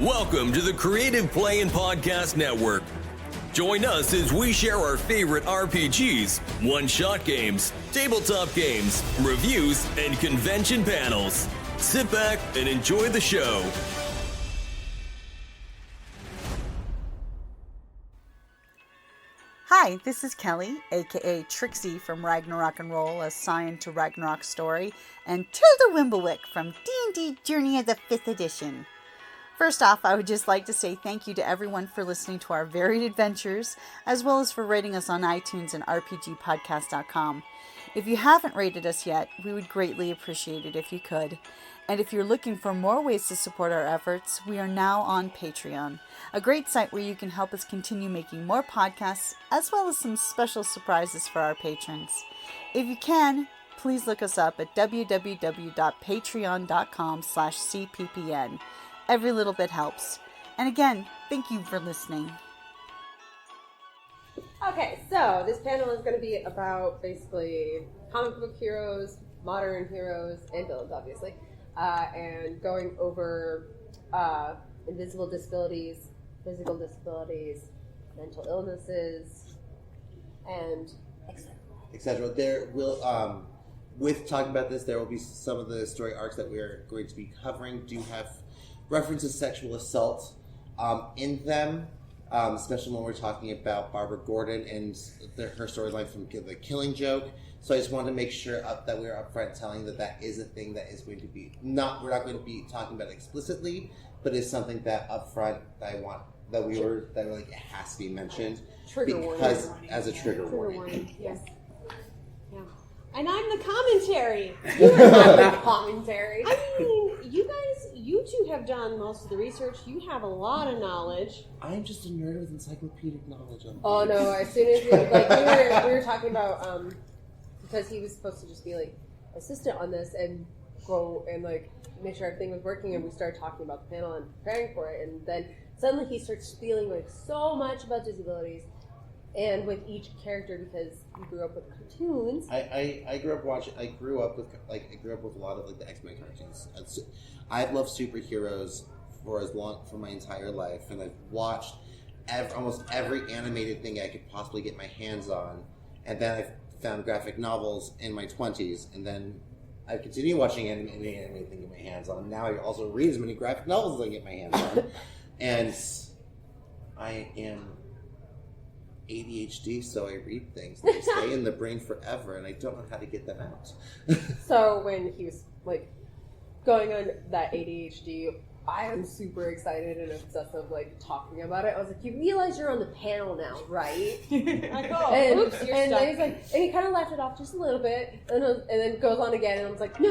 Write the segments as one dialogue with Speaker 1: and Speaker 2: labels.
Speaker 1: Welcome to the Creative Play and Podcast Network. Join us as we share our favorite RPGs, one-shot games, tabletop games, reviews, and convention panels. Sit back and enjoy the show.
Speaker 2: Hi, this is Kelly, aka Trixie from Ragnarok and Roll, assigned to Ragnarok Story, and Tilda Wimblewick from D&D Journey of the 5th Edition. First off, I would just like to say thank you to everyone for listening to our varied adventures, as well as for rating us on iTunes and rpgpodcast.com. If you haven't rated us yet, we would greatly appreciate it if you could. And if you're looking for more ways to support our efforts, we are now on Patreon, a great site where you can help us continue making more podcasts, as well as some special surprises for our patrons. If you can, please look us up at www.patreon.com/cppn. Every little bit helps. And again, thank you for listening.
Speaker 3: Okay, so this panel is going to be about basically comic book heroes, modern heroes, and villains, obviously, and going over invisible disabilities, physical disabilities, mental illnesses, and
Speaker 4: etc. There will, with talking about this, there will be some of the story arcs that we're going to be covering do have references to sexual assault in them, especially when we're talking about Barbara Gordon and her storyline from The Killing Joke. So I just wanted to make sure that we're upfront telling that is a thing that is going to be we're not going to be talking about explicitly, but it's something that upfront that I want that it has to be mentioned
Speaker 3: trigger
Speaker 4: because
Speaker 3: warning.
Speaker 4: As a trigger warning.
Speaker 3: Yes. Yeah. And I'm the commentary. You're not the commentary. I mean, you two have done most of the research. You have a lot of knowledge.
Speaker 4: I'm just a nerd with encyclopedic knowledge on
Speaker 3: Oh no! As soon as we were talking about because he was supposed to just be like assistant on this and go and like make sure everything was working, and we started talking about the panel and preparing for it, and then suddenly he starts feeling like so much about disabilities. And with each character, because he grew up with cartoons.
Speaker 4: I grew up with a lot of like the X-Men cartoons. I've loved superheroes for my entire life, and I've watched almost every animated thing I could possibly get my hands on. And then I found graphic novels in my 20s, and then I continue watching any animated thing I get my hands on. And now I also read as many graphic novels as I get my hands on. And I am ADHD, so I read things that stay in the brain forever, and I don't know how to get them out.
Speaker 3: So when he was like going on that ADHD, I am super excited and obsessive, like talking about it. I was like, "You realize you're on the panel now, right?"
Speaker 5: I go,
Speaker 3: oops, and then he's like, and he kind of laughed it off just a little bit, and then goes on again, and I was like, "No,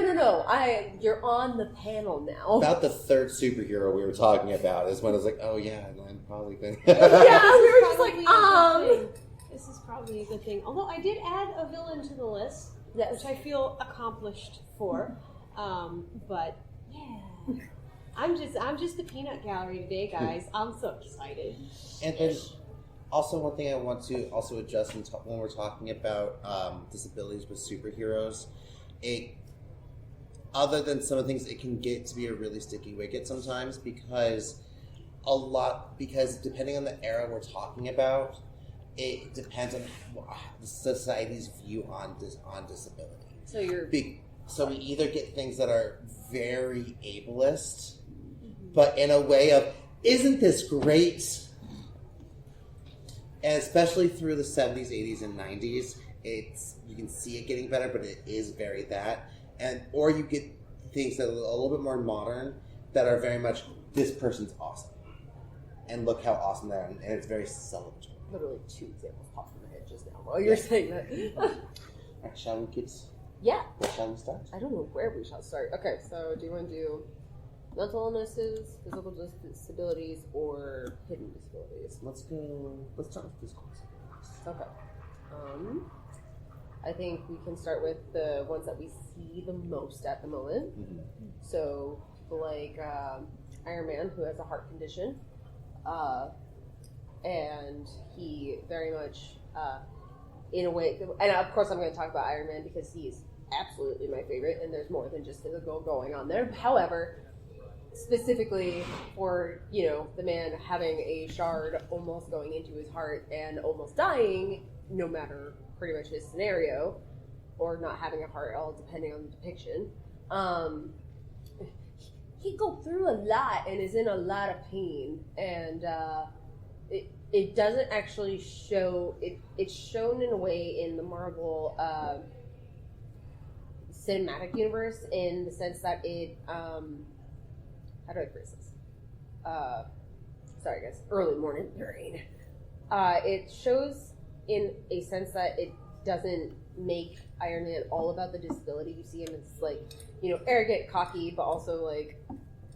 Speaker 3: you're on the panel now."
Speaker 4: About the third superhero we were talking about is when I was like, "Oh yeah, and I'm probably thinking."
Speaker 3: Yeah, we were just like,
Speaker 5: This is probably a good thing. Although I did add a villain to the list,
Speaker 3: yes,
Speaker 5: which I feel accomplished for. But yeah. I'm just the peanut gallery today, guys. I'm so excited.
Speaker 4: And then also one thing I want to also adjust when we're talking about disabilities with superheroes, other than some of the things, it can get to be a really sticky wicket sometimes because depending on the era we're talking about, it depends on the society's view on disability. So we either get things that are very ableist, but in a way of, isn't this great? And especially through the 70s, 80s, and 90s, you can see it getting better, but it is very that. Or you get things that are a little bit more modern that are very much, this person's awesome. And look how awesome they are. And it's very celebratory.
Speaker 3: literally 2 examples popped in my head just now while you're saying that.
Speaker 4: Alright, shall we get...
Speaker 3: Yeah.
Speaker 4: Shall we start?
Speaker 3: I don't know where we shall start. Okay, so do you want to do mental illnesses, physical disabilities, or hidden disabilities?
Speaker 4: Let's start with physical disabilities.
Speaker 3: Okay. I think we can start with the ones that we see the most at the moment. Mm-hmm. So people like Iron Man, who has a heart condition, and he very much, in a way, and of course I'm going to talk about Iron Man because he's absolutely my favorite, and there's more than just physical going on there. However, specifically for, you know, the man having a shard almost going into his heart and almost dying, no matter pretty much his scenario, or not having a heart at all, depending on the depiction. He go through a lot and is in a lot of pain, and it doesn't actually show it. It's shown in a way in the Marvel cinematic universe, in the sense that it how do I phrase this? Sorry guys, early morning brain. It shows in a sense that it doesn't make Iron Man all about the disability. You see him as like, you know, arrogant, cocky, but also like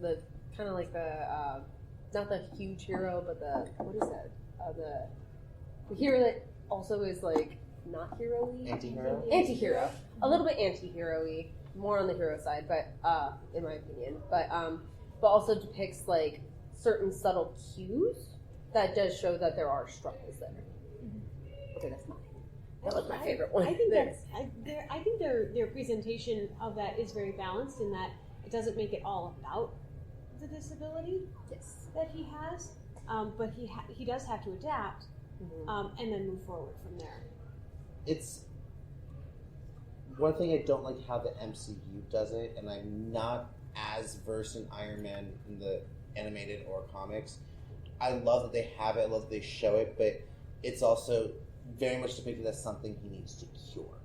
Speaker 3: the kind of like the not the huge hero, but the what is that? The hero that also is like not hero-y.
Speaker 4: Anti-hero?
Speaker 3: Anti-hero. A little bit anti-hero-y, more on the hero side, but in my opinion. But also depicts like certain subtle cues that does show that there are struggles there. Okay, that's mine. That was my favorite one.
Speaker 5: I think I think their presentation of that is very balanced in that it doesn't make it all about the disability that he has, but he does have to adapt and then move forward from there.
Speaker 4: It's one thing I don't like how the MCU does it, and I'm not as versed in Iron Man in the animated or comics. I love that they have it, I love that they show it, but it's also very much depicted as something he needs to cure.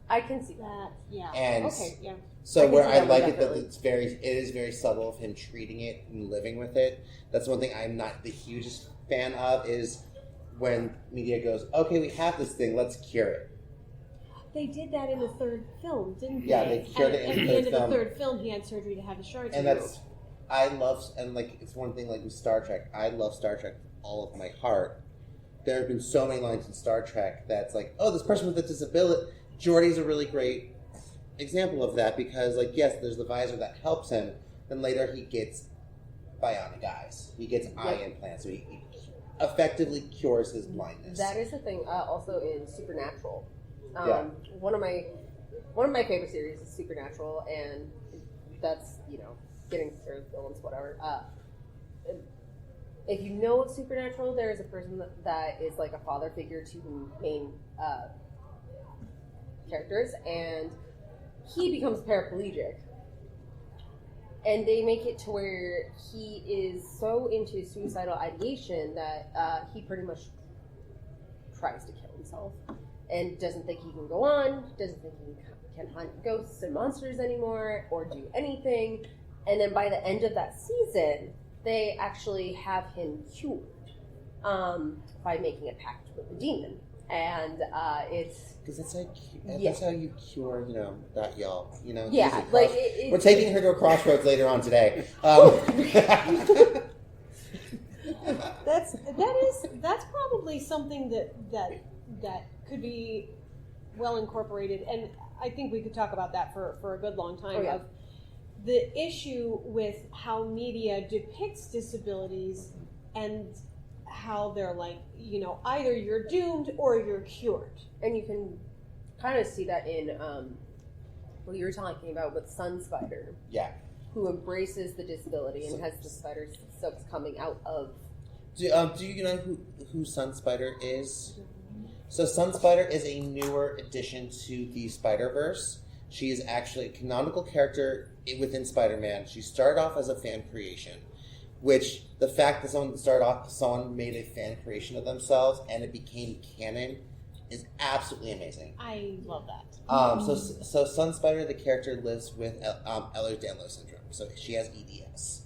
Speaker 3: I can see that.
Speaker 5: Yeah.
Speaker 4: And
Speaker 5: okay. Yeah.
Speaker 4: so where I
Speaker 3: that
Speaker 4: like
Speaker 3: one,
Speaker 4: it that it is very subtle of him treating it and living with it. That's one thing I'm not the hugest fan of, is when media goes, okay, we have this thing, let's cure it.
Speaker 5: They did that in the third film, didn't they?
Speaker 4: Yeah, they cured it in the
Speaker 5: at
Speaker 4: third
Speaker 5: the end of
Speaker 4: film.
Speaker 5: the third film, he had surgery to have the shards
Speaker 4: And
Speaker 5: removed.
Speaker 4: that's, I love, and like, it's one thing like with Star Trek, I love Star Trek with all of my heart. There have been so many lines in Star Trek that's like, oh, this person with a disability, Geordi's a really great example of that, because like, yes, there's the visor that helps him, then later he gets bionic eyes. He gets eye implants, so he effectively cures his blindness.
Speaker 3: That is the thing. Also in Supernatural,
Speaker 4: Yeah.
Speaker 3: one of my favorite series is Supernatural, and that's, you know, getting to villains, whatever. If you know of Supernatural, there is a person that is like a father figure to the main characters, and he becomes paraplegic. And they make it to where he is so into suicidal ideation that he pretty much tries to kill himself and doesn't think he can go on, doesn't think he can hunt ghosts and monsters anymore or do anything. And then by the end of that season, they actually have him cured by making a pact with the demon. And it's...
Speaker 4: Because that's how you cure, you know, that y'all. You know,
Speaker 3: Yeah, like...
Speaker 4: we're taking her to a crossroads later on today.
Speaker 5: That's probably something that could be well incorporated, and I think we could talk about that for a good long time.
Speaker 3: Oh, yeah.
Speaker 5: Of the issue with how media depicts disabilities and how they're like, you know, either you're doomed or you're cured.
Speaker 3: And you can kind of see that in what you were talking about with Sun Spider.
Speaker 4: Yeah.
Speaker 3: Who embraces the disability and has the spider silks coming out of...
Speaker 4: Do you know who Sun Spider is? So Sun Spider is a newer addition to the Spider-Verse. She is actually a canonical character within Spider-Man. She started off as a fan creation, which the fact that someone made a fan creation of themselves and it became canon is absolutely amazing.
Speaker 5: I love that.
Speaker 4: So Sun Spider, the character, lives with Ehlers-Danlos syndrome. So she has EDS.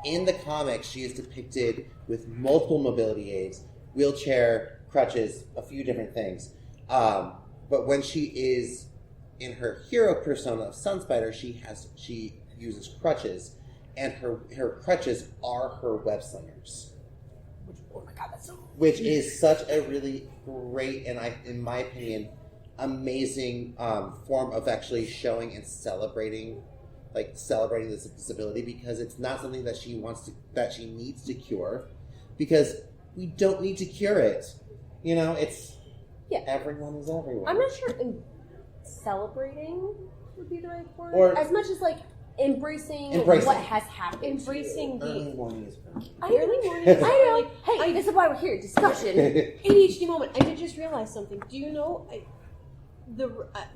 Speaker 4: In the comics, she is depicted with multiple mobility aids, wheelchair, crutches, a few different things. But when she is in her hero persona of Sun Spider, she uses crutches, and her crutches are her web slingers.
Speaker 3: Oh my god, that's so...
Speaker 4: Which is such a really great and, in my opinion, amazing form of actually showing and celebrating this disability, because it's not something that she needs to cure, because we don't need to cure it. You know, it's everyone is everyone.
Speaker 3: I'm not sure celebrating would be the right word.
Speaker 4: Or-
Speaker 3: as much as like embracing what has happened.
Speaker 5: Embracing
Speaker 4: Early morning is early.
Speaker 5: early morning.
Speaker 3: I know. Hey, this is why we're here. Discussion.
Speaker 5: ADHD moment. I did just realize something. Do you know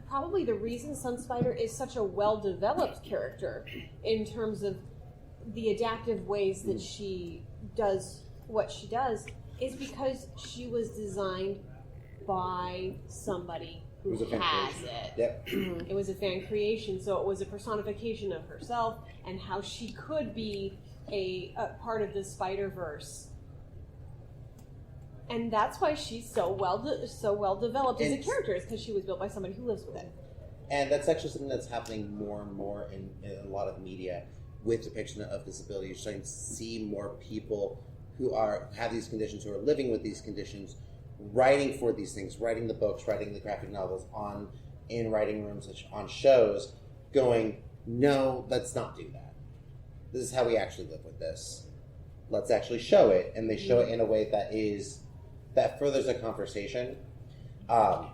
Speaker 5: probably the reason Sunspider is such a well-developed character in terms of the adaptive ways that she does what she does is because she was designed by somebody who has it.
Speaker 4: Yep.
Speaker 5: It was a fan creation, so it was a personification of herself and how she could be a part of the Spider-Verse. And that's why she's so well developed as a character, is because she was built by somebody who lives with it.
Speaker 4: And that's actually something that's happening more and more in a lot of media with depiction of disability. You're starting to see more people who have these conditions, who are living with these conditions, writing for these things, writing the books, writing the graphic novels in writing rooms, on shows, going, no, let's not do that. This is how we actually live with this. Let's actually show it, and they show it in a way that furthers the conversation. I'm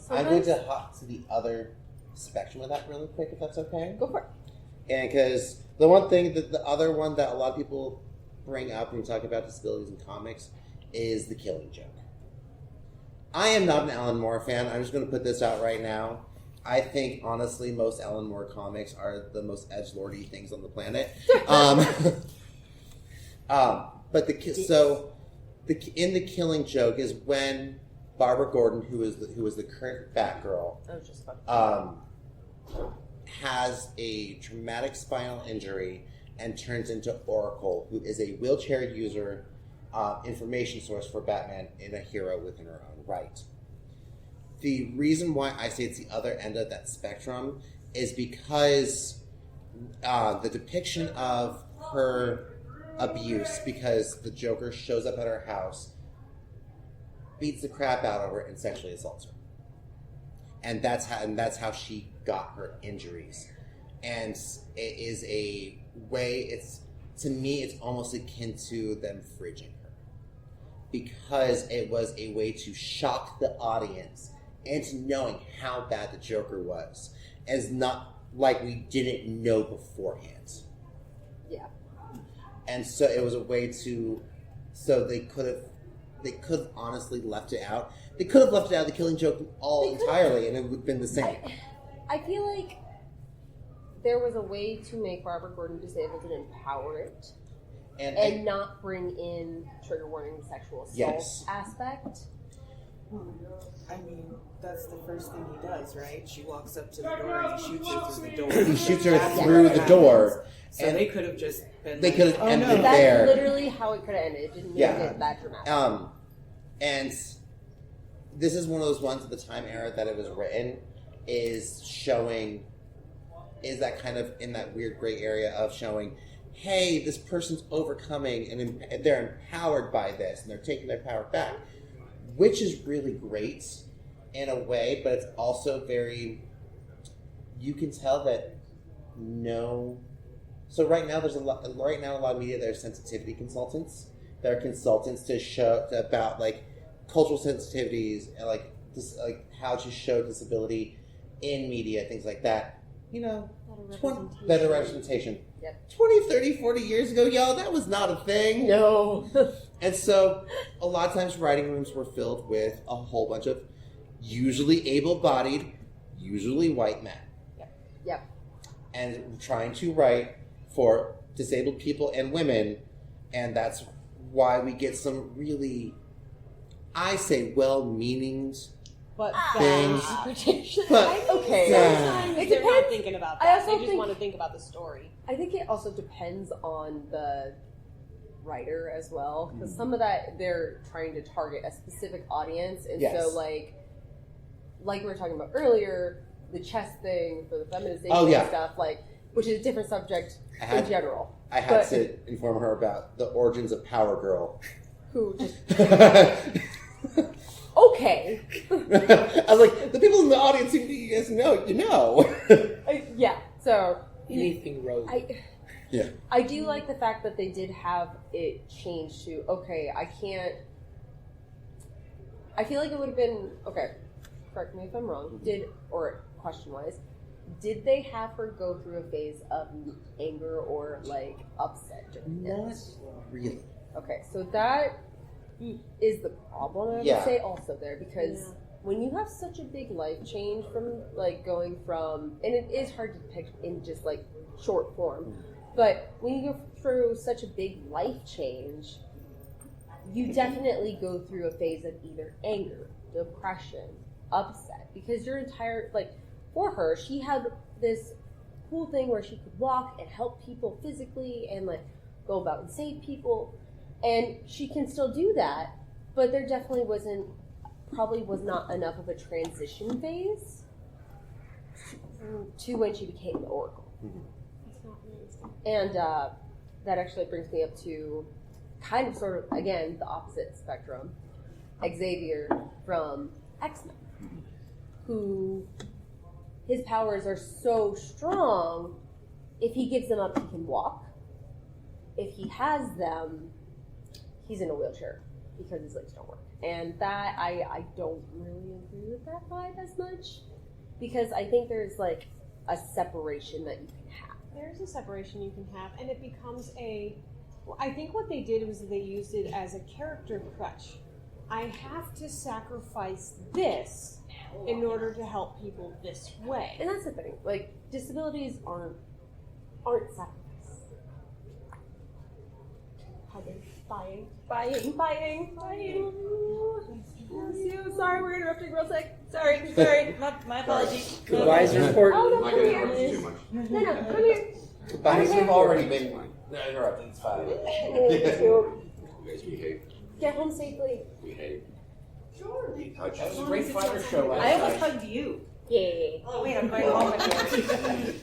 Speaker 4: going to hop to the other spectrum of that really quick, if that's okay.
Speaker 3: Go for it.
Speaker 4: And because the other one that a lot of people bring up when we talk about disabilities in comics is the Killing Joke. I am not an Alan Moore fan. I'm just going to put this out right now. I think, honestly, most Alan Moore comics are the most edgelordy things on the planet. But in the Killing Joke is when Barbara Gordon, who is the current Batgirl, has a traumatic spinal injury and turns into Oracle, who is a wheelchair user, information source for Batman and a hero within her own right. The reason why I say it's the other end of that spectrum is because the depiction of her abuse, because the Joker shows up at her house, beats the crap out of her, and sexually assaults her. And that's how she got her injuries. And it is a way, to me, it's almost akin to them fridging her. Because it was a way to shock the audience into knowing how bad the Joker was. As not like we didn't know beforehand.
Speaker 3: Yeah.
Speaker 4: And so it was a way so they could have honestly left it out. They could have left it out of the Killing Joke entirely, and it would have been the same.
Speaker 3: I feel like there was a way to make Barbara Gordon disabled and empower it, and not bring in trigger warning sexual assault aspect.
Speaker 6: I mean, that's the first thing he does, right? She walks up to the door and he shoots her through the door.
Speaker 4: He shoots her through the door.
Speaker 6: So they could have just been.
Speaker 4: They could have ended there.
Speaker 3: That's literally how it could have ended. It didn't make it that dramatic.
Speaker 4: And this is one of those ones at the time era that it was written is that kind of in that weird gray area of showing, hey, this person's overcoming and they're empowered by this and they're taking their power back, which is really great in a way, but it's also very, you can tell that so right now a lot of media, there's sensitivity consultants. There are consultants to show about like cultural sensitivities and like how to show disability in media, things like that. Better representation. Yep. 20, 30, 40 years ago, that was not a thing.
Speaker 3: No.
Speaker 4: And so a lot of times writing rooms were filled with a whole bunch of usually able-bodied, usually white men.
Speaker 3: Yep.
Speaker 4: And trying to write for disabled people and women, and that's why we get some really, I say, well-meaning
Speaker 5: but
Speaker 4: things.
Speaker 5: But
Speaker 3: okay.
Speaker 5: Sometimes they're not thinking about that. They just want to think about the story.
Speaker 3: I think it also depends on the writer as well, because some of that they're trying to target a specific audience, and so like we were talking about earlier, the chess thing for the feminization stuff, which is a different subject in general.
Speaker 4: I had to inform her about the origins of Power Girl.
Speaker 3: Who just okay.
Speaker 4: I was like, the people in the audience who you guys know,
Speaker 3: So
Speaker 6: anything rogue.
Speaker 3: I do like the fact that they did have it changed to I feel like it would have been correct me if I'm wrong, or question wise, did they have her go through a phase of anger or like upset during
Speaker 4: Not
Speaker 3: this?
Speaker 4: really.
Speaker 3: Okay, so that is the problem, I would say, also there, because when you have such a big life change from like going from, and it is hard to depict in just like short form, but when you go through such a big life change, you definitely go through a phase of either anger, depression, upset, because your entire, like, for her, she had this cool thing where she could walk and help people physically and like go about and save people, and she can still do that, but there definitely probably was not enough of a transition phase to when she became the Oracle. And that actually brings me up to kind of sort of, again, the opposite spectrum, Xavier from X-Men, who his powers are so strong, if he gives them up, he can walk. If he has them, he's in a wheelchair because his legs don't work. And that, I don't really agree with that vibe as much, because I think there's like a separation that you can have.
Speaker 5: There's a separation you can have, and it becomes I think what they did was they used it as a character crutch. I have to sacrifice this in order to help people this way.
Speaker 3: And that's the thing, like, disabilities aren't sacrifice. Buying. Sorry, we're interrupting real quick. Sorry.
Speaker 2: My apologies.
Speaker 7: Goodbyes are important.
Speaker 3: Oh, no, come here. No, come here.
Speaker 7: Goodbyes have already been interrupted. It's fine.
Speaker 3: You
Speaker 8: guys behave.
Speaker 3: get home safely.
Speaker 8: Behave.
Speaker 6: Sure.
Speaker 8: Touch
Speaker 7: That was a great fighter show last
Speaker 2: I almost
Speaker 7: night.
Speaker 2: hugged you.
Speaker 3: Yay.
Speaker 2: Oh wait, I'm going home again.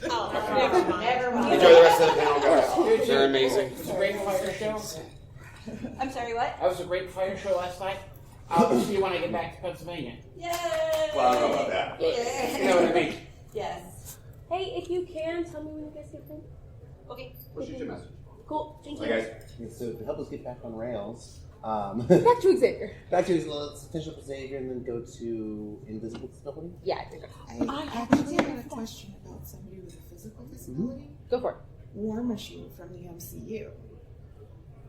Speaker 2: Oh, never mind.
Speaker 8: Enjoy the rest of the panel, guys. They're amazing.
Speaker 7: It was a great fighter show.
Speaker 2: I'm sorry, what?
Speaker 7: That was a great fighter show last night. I'll see you when I get back to Pennsylvania.
Speaker 2: Yay!
Speaker 8: Well, I don't know about that. But
Speaker 7: You know what I mean?
Speaker 2: Yes.
Speaker 3: Hey, if you can, tell me when you guys get home.
Speaker 2: Okay.
Speaker 8: we'll shoot you a message.
Speaker 3: Cool. Thank you.
Speaker 8: Bye, guys.
Speaker 4: And so to help us get back on rails,
Speaker 3: Back to Xavier.
Speaker 4: back to let's finish up with Xavier and then go to invisible disability.
Speaker 3: Yeah, I think
Speaker 6: I actually have a question about somebody with a physical disability.
Speaker 3: go for it.
Speaker 6: War Machine from the MCU.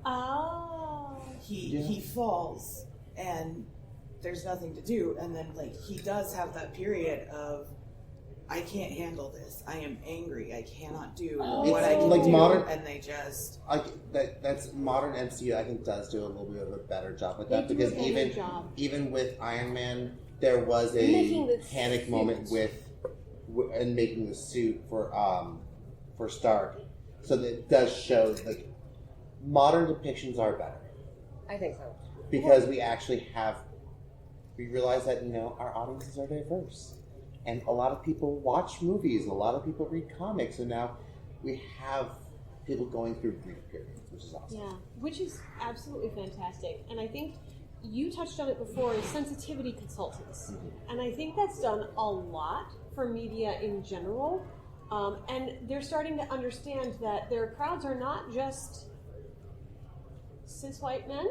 Speaker 5: Oh.
Speaker 6: He falls and there's nothing to do, and then like he does have that period of I can't handle this. I am angry. I cannot do what I can
Speaker 4: like
Speaker 6: do,
Speaker 4: modern-
Speaker 6: and they just
Speaker 4: That's modern MCU. I think does do a little bit of a better job with
Speaker 5: They
Speaker 4: that
Speaker 5: do
Speaker 4: because
Speaker 5: a better job.
Speaker 4: even with Iron Man, there was
Speaker 3: Making
Speaker 4: a
Speaker 3: the
Speaker 4: panic
Speaker 3: suit.
Speaker 4: moment and making the suit for Stark. So that it does show like modern depictions are better
Speaker 3: I think so.
Speaker 4: because we realize that our audiences are diverse. And a lot of people watch movies, a lot of people read comics, and now we have people going through grief periods, which is awesome.
Speaker 5: Yeah, which is absolutely fantastic. And I think you touched on it before, is sensitivity consultants. And I think that's done a lot for media in general. And they're starting to understand that their crowds are not just cis white men.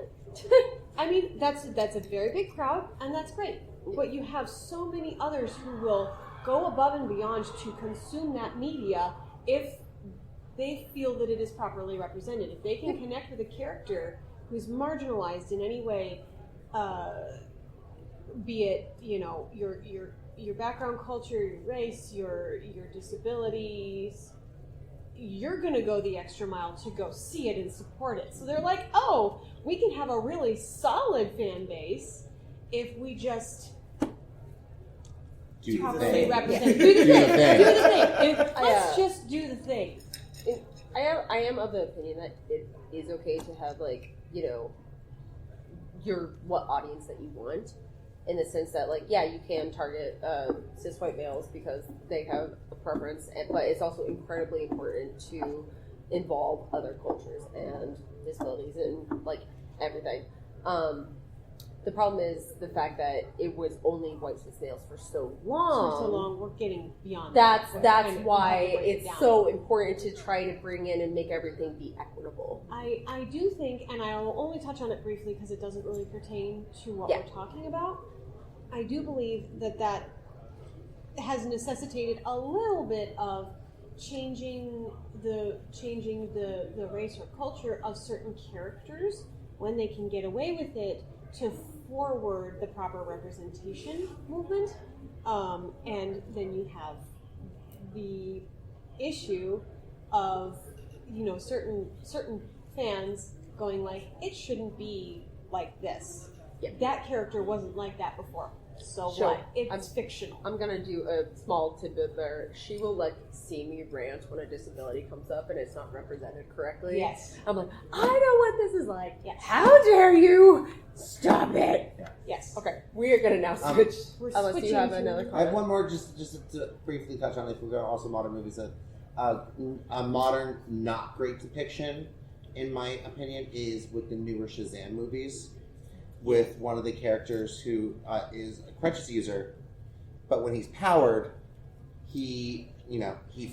Speaker 5: I mean, that's a very big crowd, and that's great. But you have so many others who will go above and beyond to consume that media if they feel that it is properly represented. If they can connect with a character who's marginalized in any way, be it your background, culture, your race, your disabilities, you're going to go the extra mile to go see it and support it. So they're like, oh, we can have a really solid fan base if we just
Speaker 4: Do the
Speaker 5: properly
Speaker 4: thing.
Speaker 5: represent.
Speaker 4: Do the thing.
Speaker 5: Do the thing. Let's just do the thing.
Speaker 3: I am of the opinion that it is okay to have what audience that you want, in the sense that you can target cis white males because they have a preference, but it's also incredibly important to involve other cultures and disabilities and everything. The problem is the fact that it was only white cis males for so long.
Speaker 5: We're getting beyond
Speaker 3: That's
Speaker 5: that. We're
Speaker 3: why
Speaker 5: break it
Speaker 3: it's
Speaker 5: down.
Speaker 3: so important to try to bring in and make everything be equitable.
Speaker 5: I do think, and I will only touch on it briefly because it doesn't really pertain to what we're talking about. I do believe that has necessitated a little bit of changing the race or culture of certain characters when they can get away with it to forward the proper representation movement, and then you have the issue of certain fans going like, it shouldn't be like this.
Speaker 3: Yeah.
Speaker 5: That character wasn't like that before. So
Speaker 3: Sure.
Speaker 5: what? It's fictional.
Speaker 3: I'm gonna do a small tidbit there. She will see me rant when a disability comes up and it's not represented correctly.
Speaker 5: Yes.
Speaker 3: I'm like, I know what this is like.
Speaker 5: Yes.
Speaker 3: How dare you? Stop it.
Speaker 5: Yes.
Speaker 3: Okay, we are gonna now switch.
Speaker 5: We're
Speaker 3: Unless
Speaker 5: switching
Speaker 3: you have
Speaker 5: to-
Speaker 3: another
Speaker 4: I have
Speaker 3: comment.
Speaker 4: one more just to briefly touch on if we're going also modern movies. A modern, not great depiction, in my opinion, is with the newer Shazam movies, with one of the characters who is a crutches user, but when he's powered, he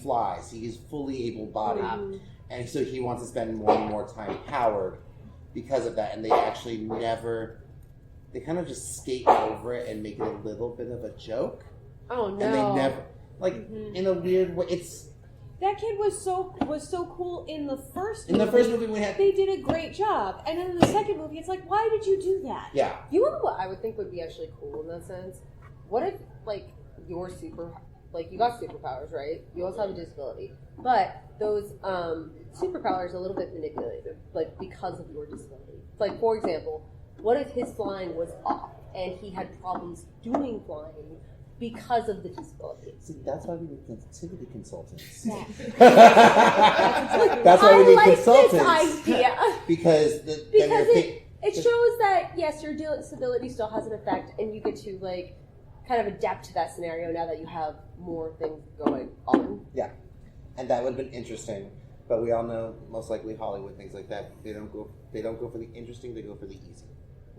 Speaker 4: flies. He's fully able-bodied, and so he wants to spend more and more time powered because of that. And they actually they kind of just skate over it and make it a little bit of a joke.
Speaker 3: Oh no.
Speaker 4: And they never, in a weird way,
Speaker 5: That kid was so cool in the first movie.
Speaker 4: in the first movie we had.
Speaker 5: They did a great job. And then in the second movie, it's like, why did you do that?
Speaker 4: Yeah.
Speaker 3: You know what I would think would be actually cool in that sense? What if, your you got superpowers, right? You also have a disability. But those superpowers are a little bit manipulated, because of your disability. For example, what if his flying was off and he had problems doing flying because of the disability?
Speaker 4: See, that's why we need sensitivity consultants.
Speaker 5: Yeah.
Speaker 4: That's why we need
Speaker 3: like
Speaker 4: consultants.
Speaker 3: this idea.
Speaker 4: Because
Speaker 3: It shows that, yes, your disability still has an effect, and you get to, kind of adapt to that scenario now that you have more things going on.
Speaker 4: Yeah. And that would have been interesting. But we all know, most likely Hollywood, things like that, they don't go for the interesting, they go for the easy.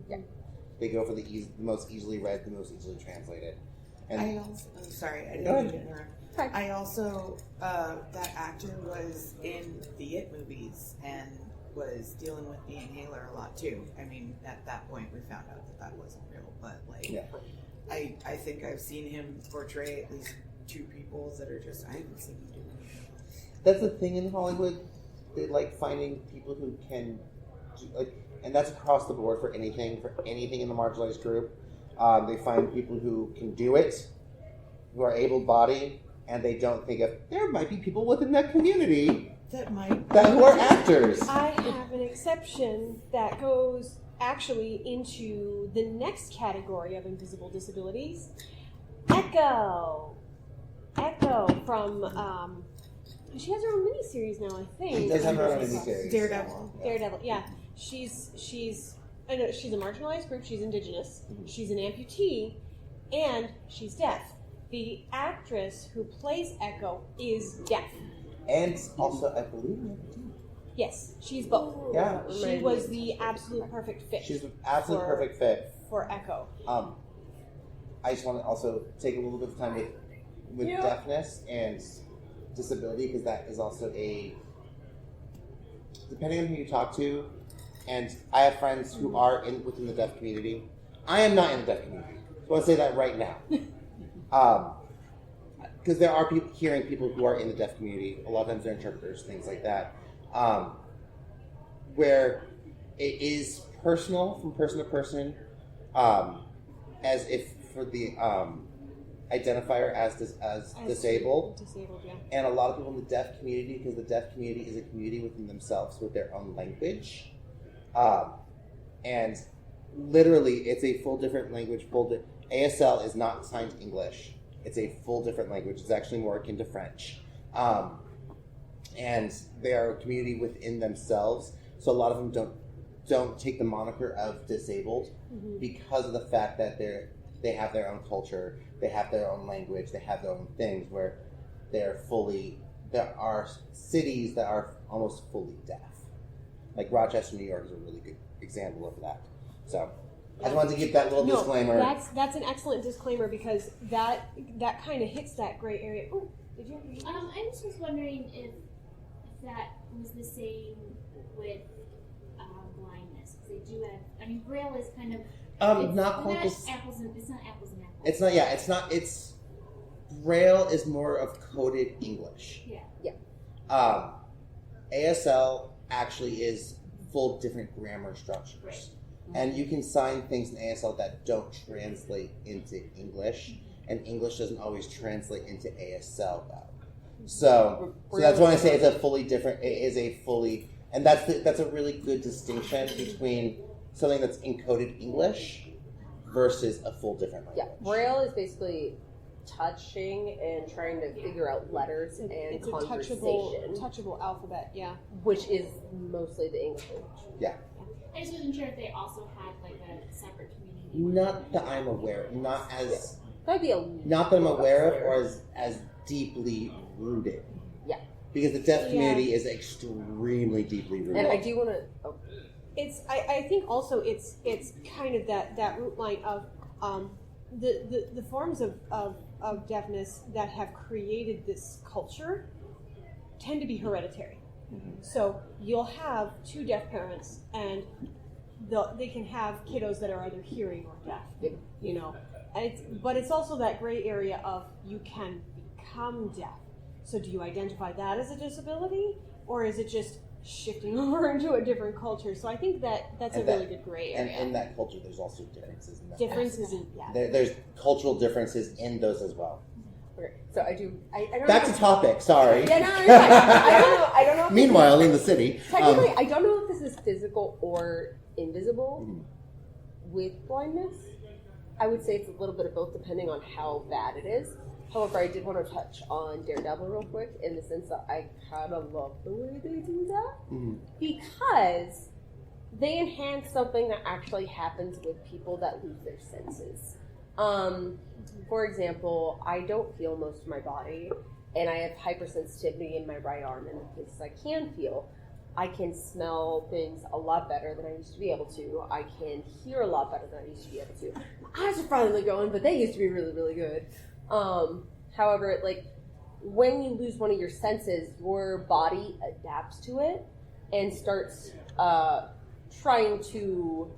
Speaker 3: Yeah.
Speaker 4: They go for the most easily read, the most easily translated. And
Speaker 6: I also, sorry, I
Speaker 4: Go
Speaker 6: didn't
Speaker 4: ahead.
Speaker 6: interrupt.
Speaker 3: Hi.
Speaker 6: I also, that actor was in the It movies and was dealing with the inhaler a lot too. I mean, at that point we found out that wasn't real, but
Speaker 4: yeah.
Speaker 6: I think I've seen him portray at least two people that are just, I haven't seen him do anything.
Speaker 4: That's the thing in Hollywood. They like finding people who can, and that's across the board for anything in the marginalized group. They find people who can do it, who are able-bodied, and they don't think of, there might be people within that community who are actors.
Speaker 5: I have an exception that goes actually into the next category of invisible disabilities. Echo from, she has her own miniseries now, I think.
Speaker 4: She does have her own miniseries.
Speaker 6: Daredevil,
Speaker 5: yeah. She's a marginalized group. She's indigenous.
Speaker 4: Mm-hmm.
Speaker 5: She's an amputee, and she's deaf. The actress who plays Echo is deaf.
Speaker 4: And also, I believe,
Speaker 5: Yes, she's both.
Speaker 4: yeah,
Speaker 5: She was the absolute perfect fit.
Speaker 4: she's an absolute
Speaker 5: for-
Speaker 4: perfect fit.
Speaker 5: for Echo.
Speaker 4: I just want to also take a little bit of time with deafness and disability, because that is also depending on who you talk to, and I have friends who are within the deaf community. I am not in the deaf community, so I want to say that right now. Because there are hearing people who are in the deaf community. A lot of times they're interpreters, things like that, where it is personal from person to person, as if for the identifier as disabled.
Speaker 5: Disabled, yeah.
Speaker 4: And a lot of people in the deaf community, because the deaf community is a community within themselves with their own language, and literally it's a full different language. ASL is not signed English. It's a full different language. It's actually more akin to French. And they are a community within themselves. So a lot of them don't take the moniker of disabled because of the fact that they have their own culture, they have their own language, they have their own things where there are cities that are almost fully deaf. Like Rochester, New York is a really good example of that. So I just wanted to give that little disclaimer.
Speaker 5: That's an excellent disclaimer, because that kind of hits that gray area. Oh, did you have any?
Speaker 9: I was just wondering if that was the same with blindness, because they do have. I mean, Braille is kind of
Speaker 4: not quite
Speaker 9: it's not apples and apples.
Speaker 4: It's not. Yeah, it's not. It's Braille is more of coded English.
Speaker 5: Yeah.
Speaker 4: ASL actually is full different grammar structures.
Speaker 9: Right.
Speaker 4: And you can sign things in ASL that don't translate into English, and English doesn't always translate into ASL though. So that's when I say it's a fully different. It is a fully, and that's a really good distinction between something that's encoded English versus a full different language.
Speaker 3: Yeah, Braille is basically touching and trying to figure out letters and
Speaker 5: It's
Speaker 3: conversation,
Speaker 5: a touchable alphabet, yeah.
Speaker 3: which is mostly the English language.
Speaker 4: Yeah.
Speaker 9: I just wasn't sure if they also had like a separate community.
Speaker 4: Not that I'm aware, not as
Speaker 3: That'd be
Speaker 4: not that I'm aware of, or as deeply rooted.
Speaker 3: Yeah.
Speaker 4: Because the deaf community is extremely deeply rooted.
Speaker 3: And I do want to. Oh.
Speaker 5: It's I think also it's kind of that root line of the forms of deafness that have created this culture tend to be hereditary. Mm-hmm. So you'll have two deaf parents, and they can have kiddos that are either hearing or deaf. You know, but it's also that gray area of you can become deaf. So do you identify that as a disability, or is it just shifting over into a different culture? So I think that's a really good gray area.
Speaker 4: And in that culture, there's also differences in that.
Speaker 5: Differences in
Speaker 4: There's cultural differences in those as well.
Speaker 3: Okay, so I do. I don't
Speaker 4: Back
Speaker 3: know.
Speaker 4: to topic. Sorry.
Speaker 3: Yeah, no, you're fine. I don't know. If
Speaker 4: Meanwhile, in the city,
Speaker 3: technically, I don't know if this is physical or invisible with blindness. I would say it's a little bit of both, depending on how bad it is. However, I did want to touch on Daredevil real quick, in the sense that I kind of love the way they do that, because they enhance something that actually happens with people that lose their senses. For example, I don't feel most of my body, and I have hypersensitivity in my right arm, and the places I can feel. I can smell things a lot better than I used to be able to. I can hear a lot better than I used to be able to. My eyes are finally going, but they used to be really, really good. However, like, when you lose one of your senses, your body adapts to it and starts trying to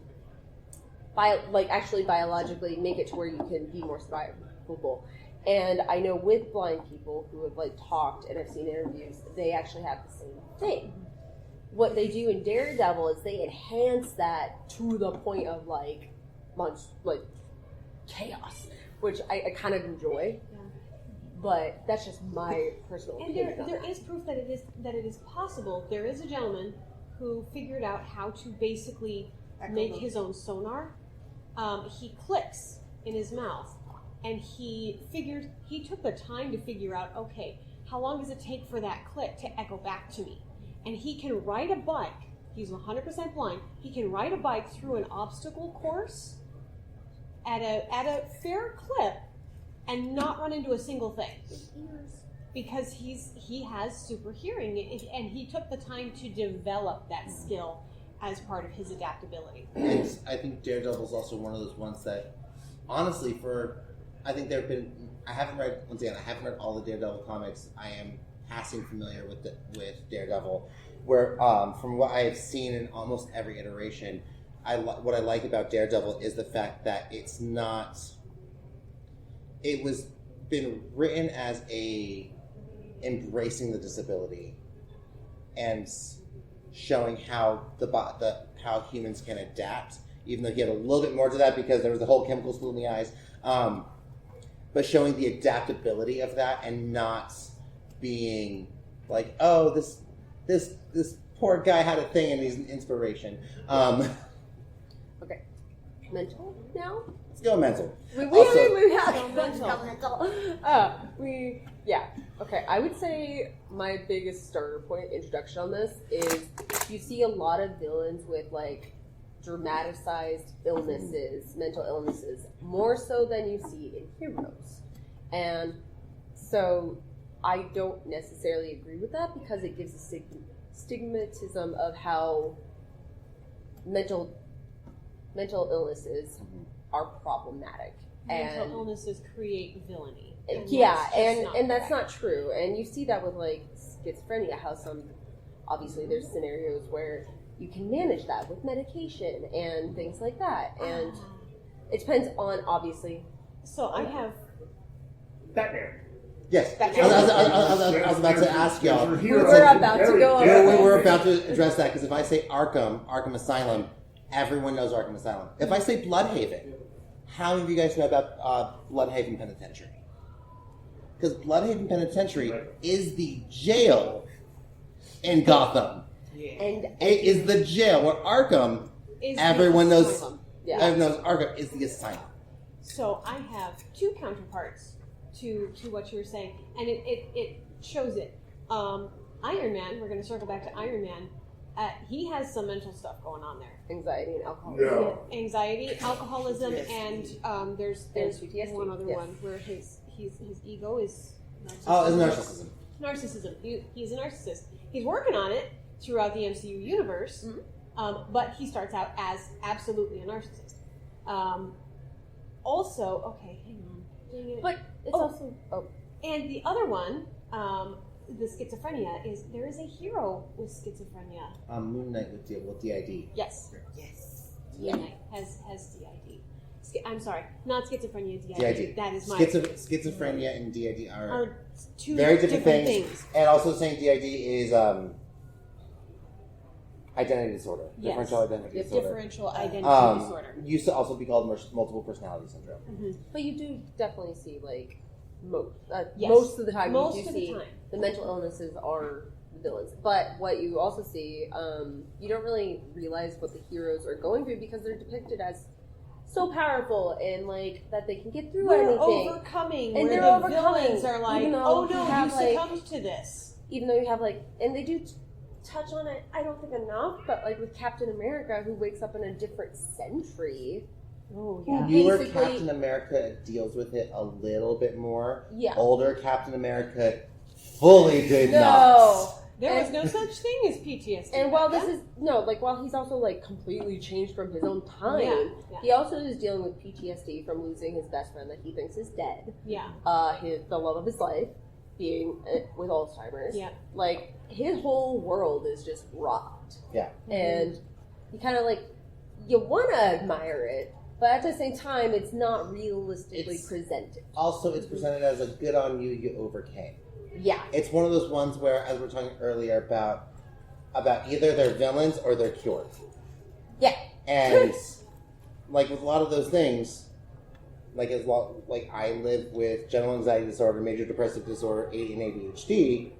Speaker 3: actually biologically make it to where you can be more survivable. And I know with blind people who have like talked, and I've seen interviews, they actually have the same thing. What they do in Daredevil is they enhance that to the point of like chaos, which I kind of enjoy. Yeah. But that's just my personal opinion.
Speaker 5: And there is proof that it is possible. There is a gentleman who figured out how to basically make his own sonar. He clicks in his mouth, and he took the time to figure out, okay, how long does it take for that click to echo back to me? And he can ride a bike. He's 100% blind. He can ride a bike through an obstacle course at a fair clip and not run into a single thing, because he has super hearing, and he took the time to develop that skill as part of his adaptability.
Speaker 4: And I think Daredevil is also one of those ones that, honestly, I haven't read all the Daredevil comics. I am passing familiar with Daredevil, where from what I've seen in almost every iteration, what I like about Daredevil is the fact that it was been written as embracing the disability and showing how how humans can adapt, even though he had a little bit more to that because there was the whole chemical school in the eyes, but showing the adaptability of that and not being like, oh, this poor guy had a thing and he's an inspiration.
Speaker 3: Okay, mental now.
Speaker 4: Let's go mental.
Speaker 3: Okay, I would say my biggest starter point introduction on this is you see a lot of villains with like dramatized illnesses, mental illnesses, more so than you see in heroes. And so I don't necessarily agree with that, because it gives a stigmatism of how mental illnesses are problematic.
Speaker 5: Mental illnesses create villainy.
Speaker 3: And that's not true. And you see that with like schizophrenia, how obviously there's scenarios where you can manage that with medication and things like that. And it depends on, obviously.
Speaker 5: So I have...
Speaker 7: Batman.
Speaker 4: Yes.
Speaker 3: That's
Speaker 4: I was about to ask y'all.
Speaker 3: We're about to go over
Speaker 4: We're about to address that because if I say Arkham Asylum, everyone knows Arkham Asylum. If I say Bloodhaven, how many of you guys know about Bloodhaven Penitentiary? Because Bloodhaven Penitentiary is the jail in Gotham.
Speaker 3: And
Speaker 4: It is the jail where Arkham,
Speaker 5: Is
Speaker 4: everyone
Speaker 5: the
Speaker 4: knows.
Speaker 5: asylum.
Speaker 3: Yeah.
Speaker 4: Everyone knows Arkham is the asylum.
Speaker 5: So I have two counterparts to what you were saying, and it shows it. Iron Man, we're going to circle back to Iron Man. He has some mental stuff going on there.
Speaker 3: anxiety and alcoholism.
Speaker 5: Anxiety, alcoholism, and there's
Speaker 3: PTSD.
Speaker 5: one other
Speaker 3: Yes.
Speaker 5: one where his ego is
Speaker 4: Oh, it's narcissism.
Speaker 5: Narcissism. He's a narcissist. He's working on it throughout the MCU universe, but he starts out as absolutely a narcissist. Also, okay, hang on. Dang it.
Speaker 3: But it's also
Speaker 5: And the other one, the schizophrenia, is there is a hero with schizophrenia.
Speaker 4: Moon Knight with DID.
Speaker 5: Yes.
Speaker 6: Yes.
Speaker 5: Moon Knight has DID. I'm sorry, not schizophrenia, DID.
Speaker 4: DID.
Speaker 5: That is my
Speaker 4: Schizophrenia and DID
Speaker 5: are two
Speaker 4: very different things. And also saying DID is identity disorder.
Speaker 5: Yes.
Speaker 4: Differential identity disorder.
Speaker 5: Differential identity disorder.
Speaker 4: Used to also be called multiple personality syndrome.
Speaker 3: but you do definitely see like
Speaker 5: Yes.
Speaker 3: most of the time
Speaker 5: Most
Speaker 3: you do
Speaker 5: of the
Speaker 3: see
Speaker 5: time.
Speaker 3: the mental illnesses are the villains. But what you also see, you don't really realize what the heroes are going through because they're depicted as so powerful and like that they can get through
Speaker 5: They're
Speaker 3: anything.
Speaker 5: overcoming,
Speaker 3: And
Speaker 5: where
Speaker 3: they're
Speaker 5: the
Speaker 3: overcoming,
Speaker 5: villains are like,
Speaker 3: even though
Speaker 5: oh no,
Speaker 3: you
Speaker 5: you
Speaker 3: have, like-
Speaker 5: succumbed to this.
Speaker 3: Even though you have like, and they do touch on it, I don't think enough, but like with Captain America who wakes up in a different century.
Speaker 5: Oh
Speaker 3: yeah.
Speaker 4: Newer
Speaker 3: Basically-
Speaker 4: Captain America deals with it a little bit more.
Speaker 3: Yeah.
Speaker 4: Older Captain America fully did
Speaker 3: No.
Speaker 4: not.
Speaker 5: There was
Speaker 3: And-
Speaker 5: no such thing as PTSD.
Speaker 3: And while
Speaker 5: back
Speaker 3: this is while he's also like completely changed from his own time,
Speaker 5: Yeah.
Speaker 3: he also is dealing with PTSD from losing his best friend that he thinks is dead.
Speaker 5: yeah,
Speaker 3: The love of his life being with Alzheimer's.
Speaker 5: yeah,
Speaker 3: Like his whole world is just rocked.
Speaker 4: Yeah.
Speaker 3: And you kind of like you want to admire it, but at the same time, it's not realistically
Speaker 4: It's-
Speaker 3: presented.
Speaker 4: Also, it's presented as a good on you, you overcame.
Speaker 3: Yeah.
Speaker 4: It's one of those ones where, as we were talking earlier about either they're villains or they're cured.
Speaker 3: Yeah.
Speaker 4: And like with a lot of those things, like I live with general anxiety disorder, major depressive disorder, and ADHD.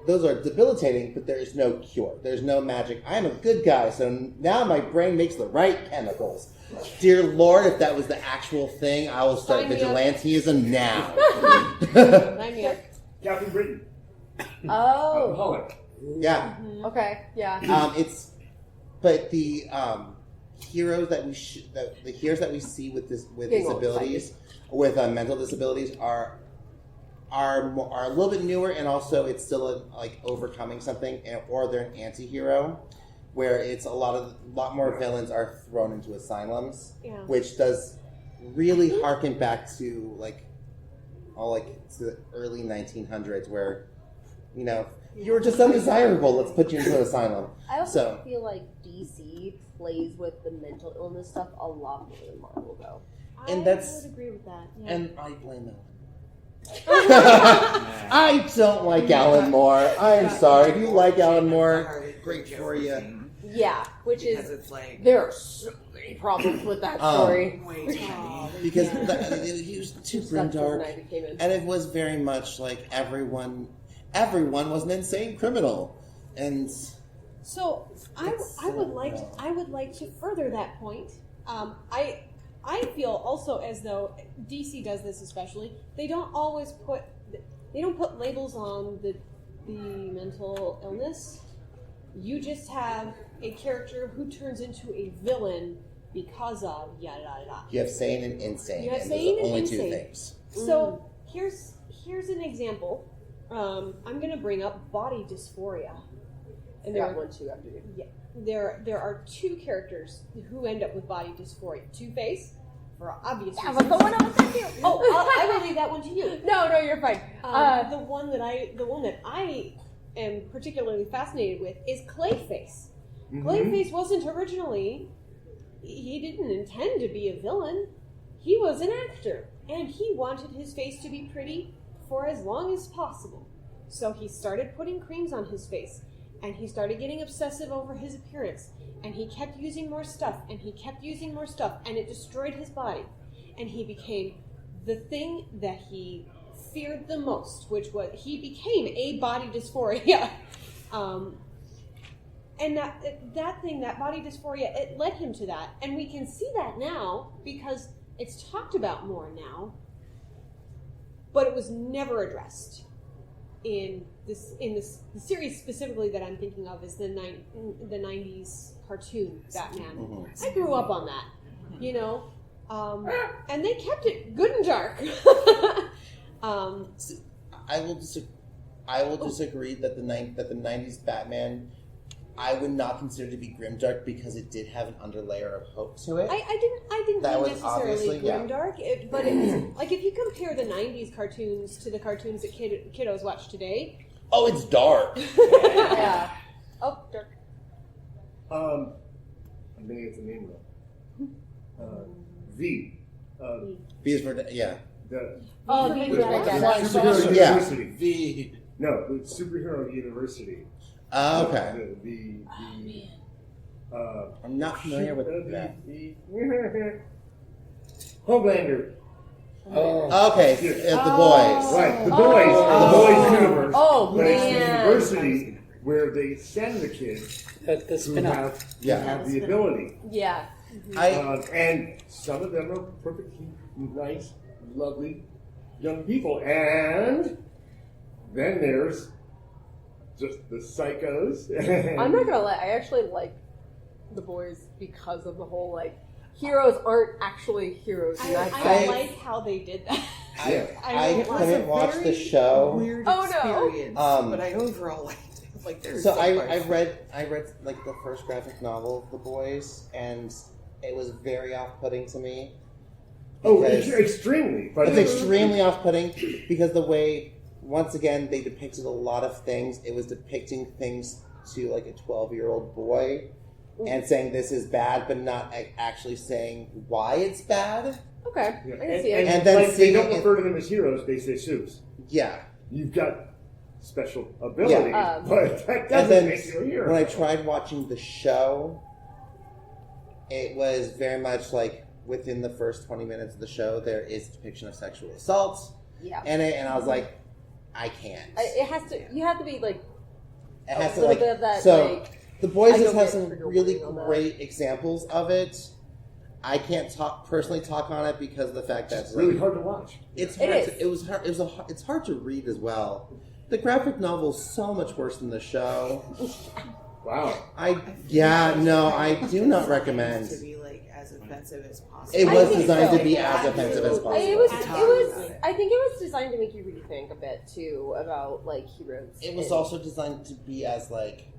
Speaker 4: Those are debilitating, but there is no cure. There's no magic. I'm a good guy, so now my brain makes the right chemicals. Dear Lord, if that was the actual thing, I will start
Speaker 5: Sign me up.
Speaker 4: vigilantism now.
Speaker 5: Sign me up.
Speaker 8: Captain Britain.
Speaker 3: Oh.
Speaker 8: Alcoholic.
Speaker 4: Yeah.
Speaker 3: Okay. Yeah.
Speaker 4: But the heroes that the heroes that we see with disabilities, with mental disabilities, are a little bit newer, and also it's still like overcoming something, or they're an anti-hero, where it's a lot more villains are thrown into asylums,
Speaker 5: Yeah.
Speaker 4: which does really harken back to to the early 1900s, where you were just undesirable. Let's put you into an asylum.
Speaker 3: I also
Speaker 4: So-
Speaker 3: feel like DC plays with the mental illness stuff a lot more than Marvel, though.
Speaker 4: And
Speaker 5: I
Speaker 4: that's-
Speaker 5: would agree with that. Yeah.
Speaker 4: And I blame them. I don't like Alan Moore. I'm sorry. If you like Alan Moore, great for you.
Speaker 3: Yeah, which
Speaker 6: Because
Speaker 3: is
Speaker 6: it's like
Speaker 3: there are so many problems with that story.
Speaker 6: way too many.
Speaker 4: Because he was too
Speaker 3: That's
Speaker 4: grimdark,
Speaker 3: when I became into
Speaker 4: and it was very much like everyone was an insane criminal, and
Speaker 5: So I would like to further that point. I feel also as though DC does this especially. They don't put labels on the mental illness. You just have a character who turns into a villain because of yada yada yada.
Speaker 4: you have sane and insane.
Speaker 5: You have
Speaker 4: and those
Speaker 5: sane
Speaker 4: are
Speaker 5: and
Speaker 4: only
Speaker 5: insane.
Speaker 4: two things.
Speaker 5: So here's an example. I'm going to bring up body dysphoria,
Speaker 3: I got one too after you.
Speaker 5: Yeah, there are two characters who end up with body dysphoria. Two-Face, for obvious reasons. I will leave that one to you.
Speaker 3: No, you're fine.
Speaker 5: The one that I am particularly fascinated with is Clayface. Clayface wasn't originally. He didn't intend to be a villain. he was an actor, and he wanted his face to be pretty for as long as possible. So he started putting creams on his face, and he started getting obsessive over his appearance, and he kept using more stuff, and he kept using more stuff, and it destroyed his body. And he became the thing that he feared the most, which was, he became a body dysphoria. And that thing, that body dysphoria, it led him to that. And we can see that now because it's talked about more now, but it was never addressed in the series specifically that I'm thinking of is the 90s cartoon Batman.
Speaker 4: Mm-hmm.
Speaker 5: I grew up on that, you know, and they kept it good and dark.
Speaker 4: I will disagree that the 90s Batman, I would not consider to be grimdark because it did have an underlayer of hope to it.
Speaker 5: I didn't
Speaker 4: That
Speaker 5: mean
Speaker 4: was
Speaker 5: necessarily
Speaker 4: obviously, yeah.
Speaker 5: grimdark, but it's like if you compare the 90s cartoons to the cartoons that kiddos watch today.
Speaker 4: Oh, it's dark.
Speaker 3: Yeah. Oh, dark.
Speaker 10: I'm gonna get the name wrong. V.
Speaker 4: V is for, yeah.
Speaker 10: The
Speaker 3: Oh,
Speaker 10: the
Speaker 3: the
Speaker 10: Superhero
Speaker 4: Yeah.
Speaker 10: University.
Speaker 4: V.
Speaker 10: No, the Superhero University.
Speaker 4: Okay.
Speaker 10: I'm
Speaker 4: not familiar with that.
Speaker 10: Homelander.
Speaker 8: Oh.
Speaker 4: Okay, the boys.
Speaker 10: Right, the boys universe.
Speaker 3: Oh,
Speaker 10: but it's the
Speaker 3: man.
Speaker 10: university where they send the kids
Speaker 8: The
Speaker 10: who
Speaker 8: spin-off.
Speaker 10: have the ability.
Speaker 3: Yeah.
Speaker 10: And some of them are perfectly nice, lovely young people. And then there's just the psychos.
Speaker 3: I'm not gonna lie, I actually like the boys because of the whole like heroes aren't actually heroes.
Speaker 5: I like how they did that.
Speaker 4: I couldn't watch the show.
Speaker 6: Weird
Speaker 3: Oh, no.
Speaker 6: experience, but I overall liked it. Like there's
Speaker 4: So
Speaker 6: some
Speaker 4: I
Speaker 6: parts-
Speaker 4: read like the first graphic novel of The Boys, and it was very off-putting to me.
Speaker 10: Oh,
Speaker 4: because-
Speaker 10: extremely. But
Speaker 4: It's extremely off-putting because the way, once again, they depicted a lot of things. It was depicting things to like a 12-year-old boy and saying this is bad, but not actually saying why it's bad.
Speaker 3: Okay,
Speaker 10: Yeah.
Speaker 3: I can see it.
Speaker 4: And then
Speaker 10: like, they
Speaker 4: seeing
Speaker 10: don't
Speaker 4: it-
Speaker 10: refer to them as heroes, they say Zeus.
Speaker 4: Yeah.
Speaker 10: You've got special abilities,
Speaker 3: Yeah.
Speaker 10: but that
Speaker 4: And
Speaker 10: doesn't
Speaker 4: then
Speaker 10: make you a hero.
Speaker 4: when I tried watching the show, it was very much like within the first 20 minutes of the show, there is a depiction of sexual assault
Speaker 3: Yeah.
Speaker 4: in it, and I was like, I can't.
Speaker 3: It has to. You have to be like.
Speaker 4: It has
Speaker 3: a
Speaker 4: to
Speaker 3: little
Speaker 4: like
Speaker 3: bit of that,
Speaker 4: so.
Speaker 3: like,
Speaker 4: The Boys
Speaker 3: I
Speaker 4: just
Speaker 3: don't
Speaker 4: have
Speaker 3: get
Speaker 4: some
Speaker 3: trigger
Speaker 4: really
Speaker 3: warning on that.
Speaker 4: great examples of it. I can't personally talk on it because of the fact that
Speaker 10: It's really hard to watch.
Speaker 4: It's
Speaker 3: It
Speaker 4: hard.
Speaker 3: is.
Speaker 4: It was hard. It's hard to read as well. The graphic novel is so much worse than the show.
Speaker 10: Wow.
Speaker 4: I do not recommend.
Speaker 6: to be like as offensive as possible.
Speaker 4: It
Speaker 3: I
Speaker 4: was
Speaker 3: think
Speaker 4: designed
Speaker 3: so.
Speaker 4: to be as offensive as possible.
Speaker 3: It was. I think it was designed to make you rethink a bit too about like heroes.
Speaker 4: It was
Speaker 3: and-
Speaker 4: also designed to be as like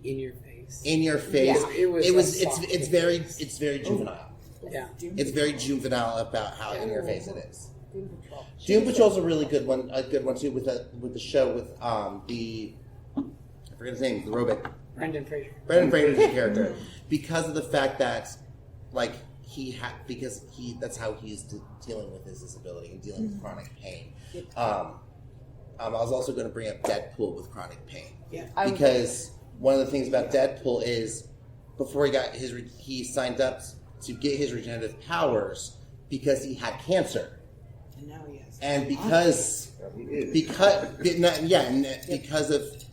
Speaker 8: In your face.
Speaker 4: in your face.
Speaker 3: Yeah.
Speaker 8: It was.
Speaker 4: It's very juvenile.
Speaker 8: Yeah.
Speaker 4: It's very juvenile about how in your face it is.
Speaker 3: Doom Patrol.
Speaker 4: Doom Patrol's a really good one. A good one too with the show with the I forget his name. The robot.
Speaker 8: Brendan Fraser.
Speaker 4: Brendan Fraser's character, because of the fact that like that's how he's dealing with his disability and dealing with chronic pain. I was also going to bring up Deadpool with chronic pain.
Speaker 6: Yeah.
Speaker 4: Because one of the things about Deadpool is before he signed up to get his regenerative powers because he had cancer.
Speaker 6: And now he has.
Speaker 4: And because of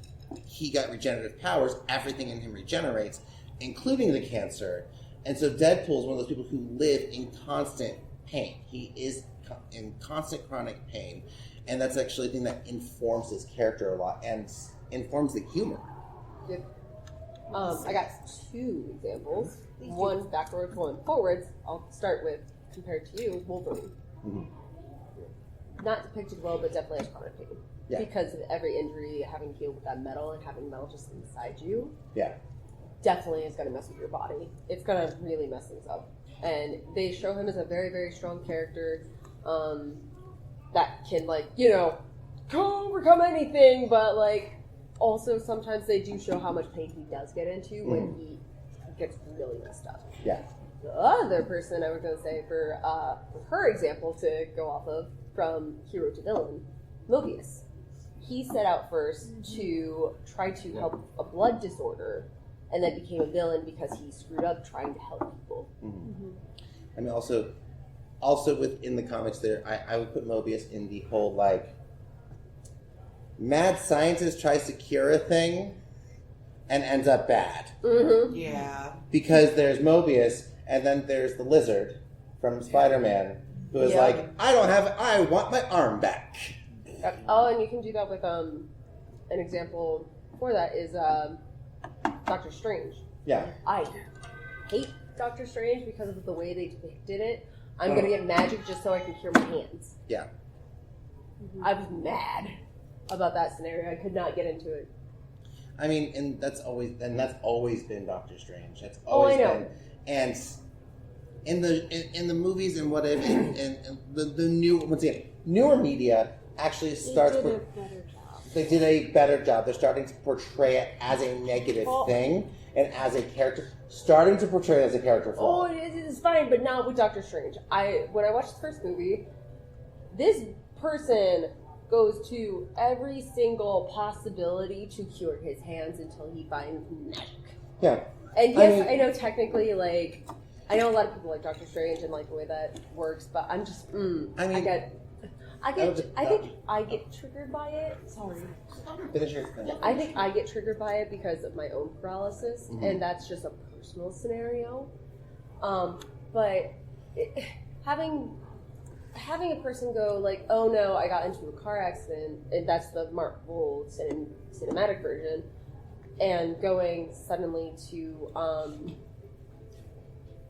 Speaker 4: he got regenerative powers, everything in him regenerates, including the cancer. And so Deadpool is one of those people who live in constant pain. He is in constant chronic pain. And that's actually a thing that informs his character a lot and informs the humor.
Speaker 3: Yep. I got two examples. One backwards, one forwards. I'll start with, compared to you, Wolverine.
Speaker 4: Mm-hmm.
Speaker 3: Not depicted well, but definitely has chronic pain.
Speaker 4: Yeah.
Speaker 3: Because of every injury, having to deal with that metal and having metal just inside you,
Speaker 4: Yeah.
Speaker 3: definitely is going to mess with your body. It's going to really mess things up. And they show him as a very, very strong character that can, like, you know, overcome anything, but, like, also sometimes they do show how much pain he does get into when he gets really messed up.
Speaker 4: Yeah.
Speaker 3: the other person I was going to say for her example to go off of from hero to villain, Mobius. He set out first to try to help a blood disorder, and then became a villain because he screwed up trying to help people.
Speaker 4: I mean, also within the comics, there I would put Mobius in the whole like mad scientist tries to cure a thing and ends up bad.
Speaker 6: Yeah.
Speaker 4: Because there's Mobius, and then there's the Lizard from Spider-Man, who is like, I want my arm back.
Speaker 3: Oh, and you can do that with an example for that is Doctor Strange.
Speaker 4: Yeah.
Speaker 3: I hate Doctor Strange because of the way they depicted it. I'm gonna get magic just so I can cure my hands.
Speaker 4: Yeah.
Speaker 3: I was mad about that scenario. I could not get into it.
Speaker 4: I mean, and that's always been Doctor Strange. That's always
Speaker 3: I know.
Speaker 4: been, and in the movies and whatever, and the new once again newer media actually starts. They did a better job. They're starting to portray it as a negative thing and as a character. Starting to portray it as a character flaw.
Speaker 3: Oh, it's fine, but not with Doctor Strange. When I watched the first movie, this person goes to every single possibility to cure his hands until he finds magic.
Speaker 4: Yeah.
Speaker 3: And yes, I know technically, like, I know a lot of people like Doctor Strange and like the way that works, but I'm just, I think I get triggered by it. Sorry. I think I get triggered by it because of my own paralysis, and that's just a personal scenario. But having a person go like, oh no, I got into a car accident, and that's the Marvel cinematic version, and going suddenly to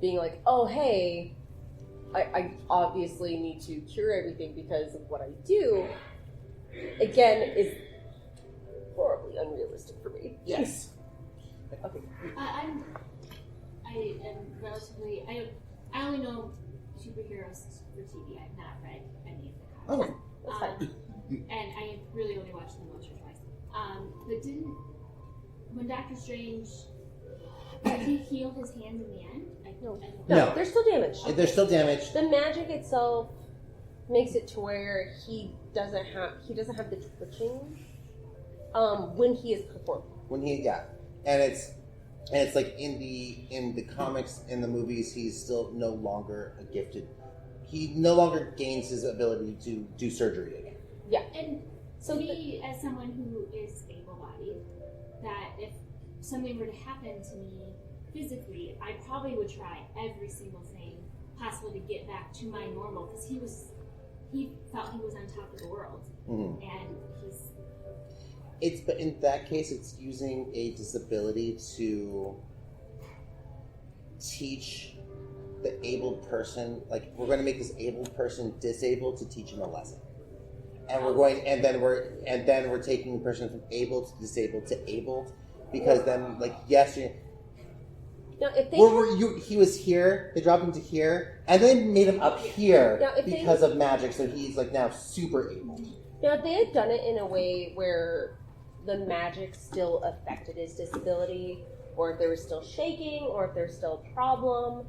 Speaker 3: being like, oh hey, I obviously need to cure everything because of what I do, again, is horribly unrealistic for me.
Speaker 6: Yes.
Speaker 3: Okay.
Speaker 9: I am relatively. I only know superheroes for TV. I've not read any of the comics.
Speaker 3: Oh, that's fine.
Speaker 9: And I really only watched them once or twice. But when Doctor Strange, did he heal his hands in the end?
Speaker 3: No, they're still damaged.
Speaker 4: They're still damaged.
Speaker 3: The magic itself makes it to where he doesn't have the twitching when he is performing.
Speaker 4: And it's like in the comics, in the movies, he's still no longer a gifted. He no longer gains his ability to do surgery again.
Speaker 3: Yeah,
Speaker 9: and so me, as someone who is able-bodied, that if something were to happen to me physically, I probably would try every single thing possible to get back to my normal, because he felt he was on top of the world, and
Speaker 4: but in that case, it's using a disability to teach the abled person, like, we're going to make this abled person disabled to teach him a lesson. And then we're taking the person from able to disabled to abled, because then, like, yes,
Speaker 3: now, if
Speaker 4: he was here, they dropped him to here, and they made him up here because of magic, so he's like now super able.
Speaker 3: Now, if they had done it in a way where the magic still affected his disability, or if there was still shaking, or if there's still a problem,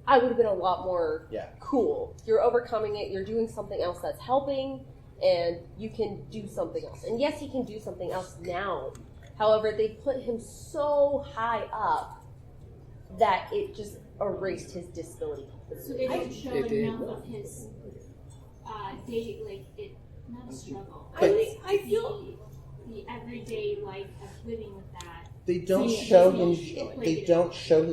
Speaker 3: I would have been a lot more cool. You're overcoming it, you're doing something else that's helping, and you can do something else. And yes, he can do something else now. However, they put him so high up that it just erased his disability.
Speaker 9: So they don't show enough of his daily, like, it, not a struggle.
Speaker 6: I feel
Speaker 9: the everyday life of living with that.
Speaker 4: They don't show him. They don't show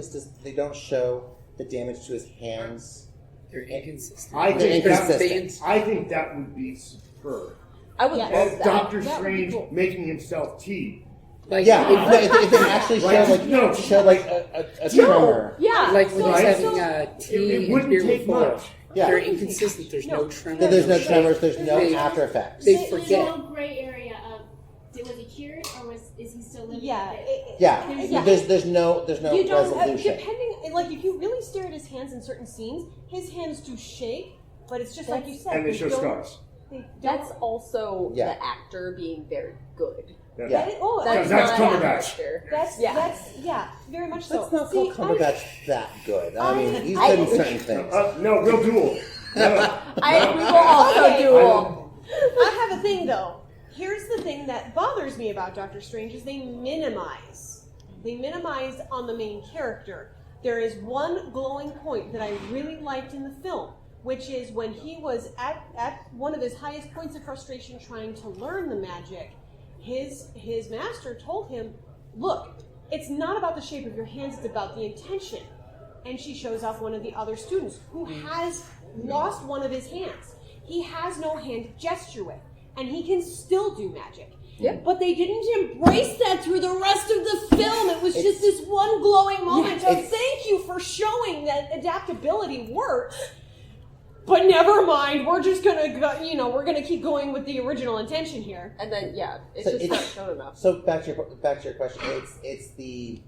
Speaker 4: the damage to his hands.
Speaker 8: They're inconsistent.
Speaker 10: I think that would be superb.
Speaker 3: I would love that.
Speaker 10: Doctor Strange making himself tea.
Speaker 8: Like,
Speaker 4: if they actually show a tremor.
Speaker 3: Yeah.
Speaker 8: Like when he's having tea
Speaker 10: it wouldn't
Speaker 8: beer
Speaker 10: take
Speaker 8: before.
Speaker 10: much.
Speaker 8: They're inconsistent. There's no tremors.
Speaker 4: There's no tremors. There's no after effects.
Speaker 8: They
Speaker 9: There's
Speaker 8: forget.
Speaker 9: no gray area of, was he cured or is he still living?
Speaker 4: There's no
Speaker 11: You don't
Speaker 4: resolution.
Speaker 11: depending, like, if you really stare at his hands in certain scenes, his hands do shake, but it's just like you said.
Speaker 10: And they show
Speaker 11: don't-
Speaker 10: scars.
Speaker 3: That's also the actor being very good.
Speaker 10: Yeah.
Speaker 5: That is, oh,
Speaker 10: That's
Speaker 3: not
Speaker 10: Cumberbatch.
Speaker 5: That's very much so.
Speaker 4: Let's not call Cumberbatch that good. I mean, he's
Speaker 3: I-
Speaker 4: good in certain things.
Speaker 10: No, we'll duel. No.
Speaker 3: We will also
Speaker 5: Okay.
Speaker 3: duel.
Speaker 5: I have a thing though. Here's the thing that bothers me about Doctor Strange is they minimize. They minimize on the main character. There is one glowing point that I really liked in the film, which is when he was at one of his highest points of frustration trying to learn the magic, his master told him, look, it's not about the shape of your hands, it's about the intention. And she shows off one of the other students who has lost one of his hands. He has no hand to gesture with, and he can still do magic.
Speaker 3: Yep.
Speaker 5: But they didn't embrace that through the rest of the film. It was just this one glowing moment of thank you for showing that adaptability works. But never mind, we're just gonna go, we're gonna keep going with the original intention here.
Speaker 3: And then it's not shown enough.
Speaker 4: So back to your question, it's the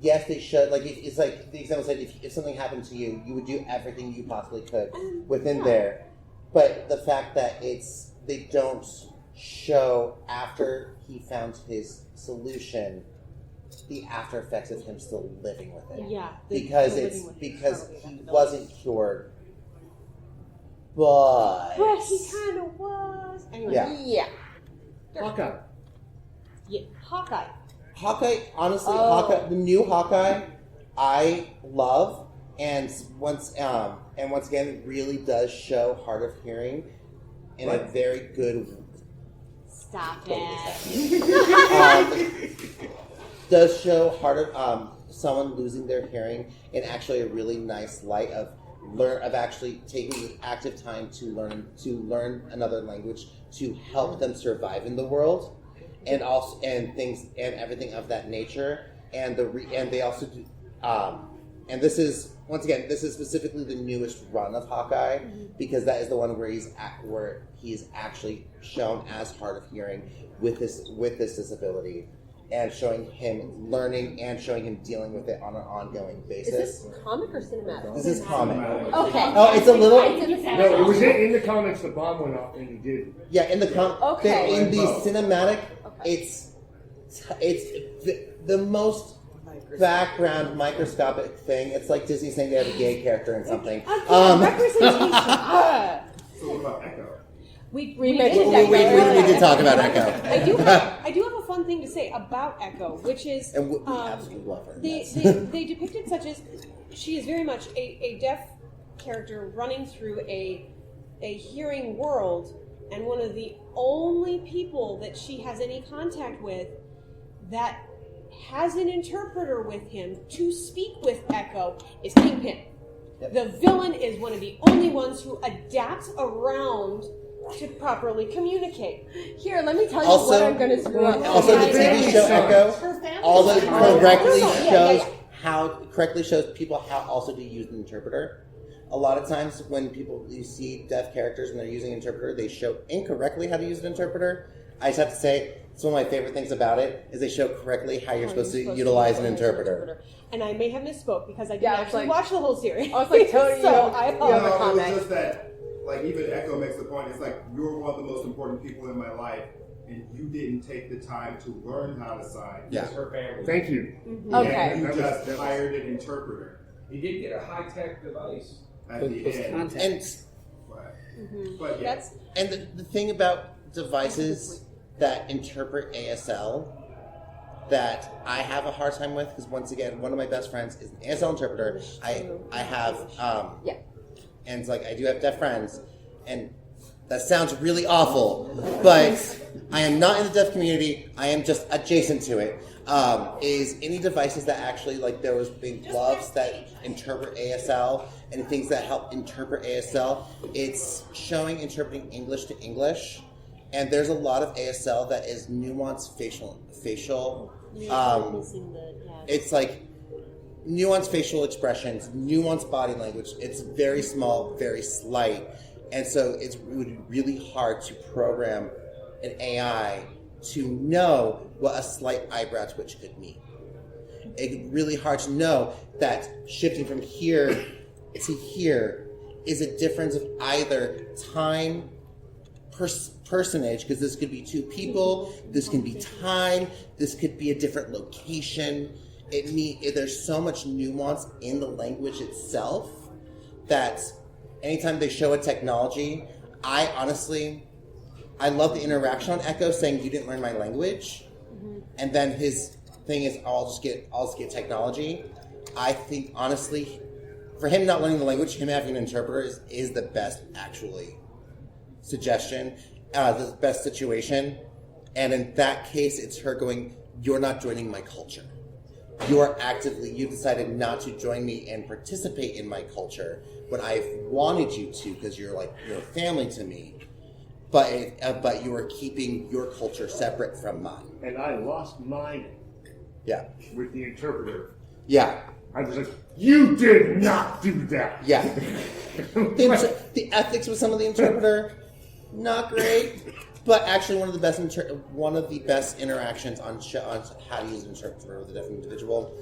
Speaker 4: yes they should it's like the example said if something happened to you, you would do everything you possibly could within there, but the fact that they don't show after he found his solution the after effects of him still living with it.
Speaker 5: Yeah,
Speaker 4: because he wasn't cured. But
Speaker 5: he kind of was. Anyway.
Speaker 3: Yeah.
Speaker 10: Hawkeye.
Speaker 5: Yeah, Hawkeye.
Speaker 4: Hawkeye, honestly, the new Hawkeye, I love, and once again, really does show hard of hearing in a very good.
Speaker 5: Stop it.
Speaker 4: Does show hard of someone losing their hearing in actually a really nice light of actually taking the active time to learn another language to help them survive in the world, and also and things and everything of that nature, and they also do, and this is specifically the newest run of Hawkeye, because that is the one where he's actually shown as hard of hearing with this disability, and showing him learning and showing him dealing with it on an ongoing basis.
Speaker 3: Is this comic or cinematic?
Speaker 4: This is comic.
Speaker 3: Okay.
Speaker 4: Oh, it's a little.
Speaker 10: No, it was in the comics. The bomb went off, and he did.
Speaker 4: Yeah, in the in the cinematic,
Speaker 3: Okay.
Speaker 4: it's the most background microscopic thing. It's like Disney saying they have a gay character in something.
Speaker 5: Representation.
Speaker 12: So what about Echo?
Speaker 5: We
Speaker 3: mentioned
Speaker 5: Echo.
Speaker 4: We did talk about Echo.
Speaker 5: I do have a fun thing to say about Echo, which is
Speaker 4: And we absolutely love her.
Speaker 5: they depicted such as she is very much a deaf character running through a hearing world, and one of the only people that she has any contact with that has an interpreter with him to speak with Echo is Kingpin.
Speaker 4: Yep.
Speaker 5: The villain is one of the only ones who adapts around to properly communicate.
Speaker 3: Here, let me tell you
Speaker 4: Also-
Speaker 3: what I'm going to screw up.
Speaker 4: Also, the TV show Echo correctly shows people how also to use an interpreter. A lot of times when you see deaf characters and they're using an interpreter, they show incorrectly how to use an interpreter. I just have to say, it's one of my favorite things about it is they show correctly how you're supposed to utilize an interpreter.
Speaker 5: And I may have misspoke because I didn't
Speaker 3: Yeah, it's
Speaker 5: actually
Speaker 3: like-
Speaker 5: watch the whole series.
Speaker 3: I was like, Tony,
Speaker 5: so
Speaker 3: you
Speaker 5: I
Speaker 3: have
Speaker 5: apologize.
Speaker 3: a
Speaker 12: It
Speaker 3: comment.
Speaker 12: was just that, like, even Echo makes the point, it's like, you're one of the most important people in my life, and you didn't take the time to learn how to sign.
Speaker 4: Yeah.
Speaker 12: It's her family.
Speaker 10: Thank you.
Speaker 3: Okay.
Speaker 12: And you
Speaker 10: That
Speaker 12: just
Speaker 10: was-
Speaker 12: hired an interpreter
Speaker 7: He did get a high-tech device.
Speaker 12: at the end.
Speaker 8: contact.
Speaker 12: But yeah.
Speaker 5: That's
Speaker 4: And the thing about devices that interpret ASL that I have a hard time with, because once again, one of my best friends is an ASL interpreter. I have, and it's like, I do have deaf friends, and that sounds really awful, but I am not in the deaf community, I am just adjacent to it. Is any devices that actually, like there was big gloves that interpret ASL, and things that help interpret ASL, it's showing interpreting English to English, and there's a lot of ASL that is nuanced facial. It's like nuanced facial expressions, nuanced body language. It's very small, very slight, and so it would be really hard to program an AI to know what a slight eyebrow twitch could mean. It's really hard to know that shifting from here to here is a difference of either time personage, because this could be two people, this can be time, this could be a different location. There's so much nuance in the language itself that anytime they show a technology, I love the interaction on Echo saying you didn't learn my language, and then his thing is I'll just get technology. I think honestly, for him not learning the language, him having an interpreter is the best suggestion, the best situation. And in that case, it's her going, "You're not joining my culture. You decided not to join me and participate in my culture when I've wanted you to, because you're family to me. But you are keeping your culture separate from mine."
Speaker 10: And I lost mine.
Speaker 4: Yeah.
Speaker 10: With the interpreter.
Speaker 4: Yeah.
Speaker 10: I was like, "You did not do that."
Speaker 4: Yeah. The ethics with some of the interpreter, not great. But actually, one of the best interactions on how to use an interpreter with a deaf individual.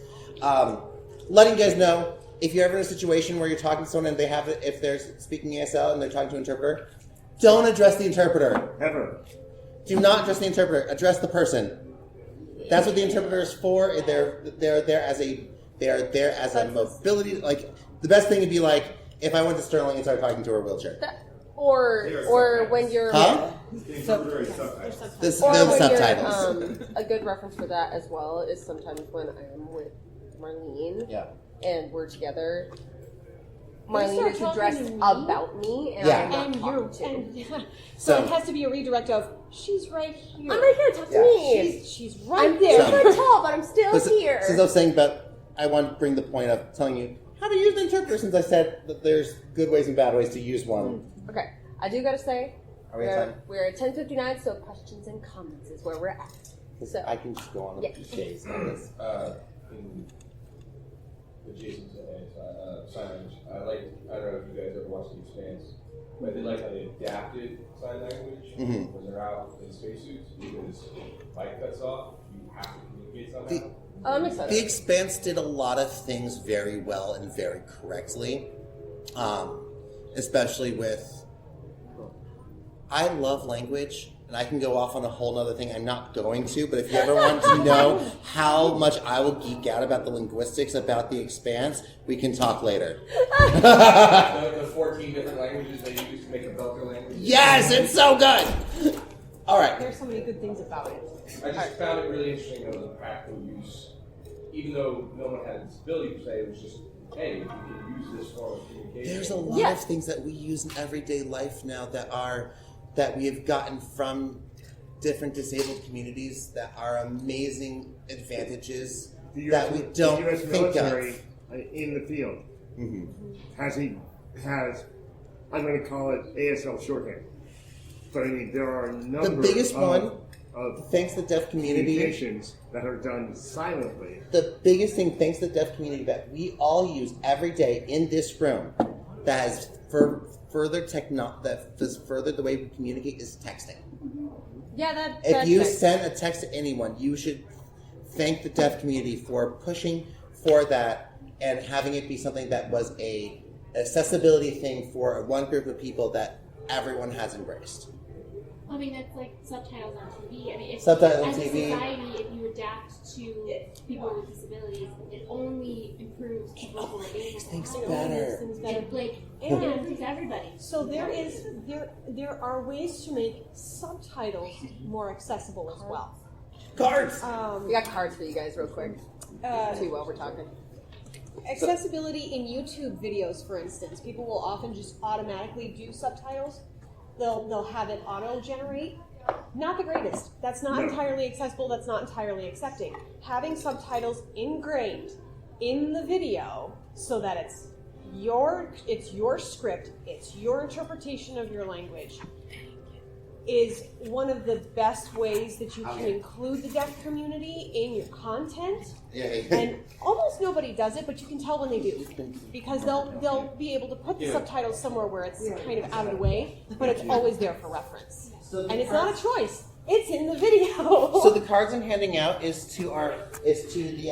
Speaker 4: Letting you guys know, if you're ever in a situation where you're talking to someone and if they're speaking ASL and they're talking to an interpreter, don't address the interpreter.
Speaker 10: Ever.
Speaker 4: Do not address the interpreter. Address the person. That's what the interpreter is for. They're there as a mobility. Like, the best thing would be like if I went to Sterling and started talking to her wheelchair.
Speaker 3: Or when you're
Speaker 4: the subtitles.
Speaker 3: A good reference for that as well is sometimes when I'm with Marlene and we're together. Marlene is addressed about me, and I'm not talking to.
Speaker 11: So it has to be a redirect of, "She's right here.
Speaker 3: I'm right here. Talk to me.
Speaker 11: She's right
Speaker 3: I'm
Speaker 11: there.
Speaker 3: 6 foot tall, but I'm still here."
Speaker 4: Since I was saying, but I want to bring the point of telling you how to use an interpreter, since I said that there's good ways and bad ways to use one.
Speaker 3: Okay, I do gotta say,
Speaker 4: Are we at time?
Speaker 3: we're at 10:59, so questions and comments is where we're at. So
Speaker 4: I can just go on a few days on this.
Speaker 13: Adjacent to sign language, I don't know if you guys ever watched The Expanse, but they like how they adapted sign language when they're out in spacesuits, because light cuts off, you have to communicate somehow.
Speaker 3: I'm excited.
Speaker 4: The Expanse did a lot of things very well and very correctly, especially with. I love language, and I can go off on a whole other thing. I'm not going to, but if you ever want to know how much I will geek out about the linguistics about The Expanse, we can talk later.
Speaker 13: The 14 different languages they use to make a Belter language.
Speaker 4: Yes, it's so good. All right.
Speaker 11: There's so many good things about it.
Speaker 13: I just found it really interesting, though, the practical use. Even though no one had a disability per se, it was just, hey, you can use this form of communication.
Speaker 4: There's a lot of things that we use in everyday life now that we have gotten from different disabled communities that are amazing advantages that we don't
Speaker 10: the US
Speaker 4: think
Speaker 10: military
Speaker 4: of.
Speaker 10: In the field has I'm going to call it ASL shorthand. But I mean, there are a number
Speaker 4: The biggest one,
Speaker 10: of
Speaker 4: thanks to the deaf community,
Speaker 10: communications that are done silently.
Speaker 4: the biggest thing, thanks to the deaf community, that we all use every day in this room that has furthered the way we communicate is texting.
Speaker 3: Yeah,
Speaker 4: if you send a text to anyone, you should thank the deaf community for pushing for that and having it be something that was an accessibility thing for one group of people that everyone has embraced.
Speaker 9: I mean, that's like subtitles on TV. I mean, if,
Speaker 4: Subtitles on
Speaker 9: as a
Speaker 4: TV.
Speaker 9: society, if you adapt to people with disabilities, it only improves people who are able to.
Speaker 4: Things
Speaker 9: It
Speaker 4: better.
Speaker 9: only makes things better.
Speaker 11: And
Speaker 9: it improves everybody.
Speaker 11: So there are ways to make subtitles more accessible as well.
Speaker 4: Cards.
Speaker 3: We got cards for you guys, real quick. Too, while we're talking.
Speaker 11: Accessibility in YouTube videos, for instance, people will often just automatically do subtitles. They'll have it auto-generate. Not the greatest. That's not entirely accessible. That's not entirely accepting. Having subtitles ingrained in the video so that it's your script, it's your interpretation of your language, is one of the best ways that you can include the deaf community in your content. And almost nobody does it, but you can tell when they do, because they'll be able to put the subtitles somewhere where it's kind of out of the way, but it's always there for reference. And it's not a choice; it's in the video.
Speaker 4: So the cards I'm handing out is to the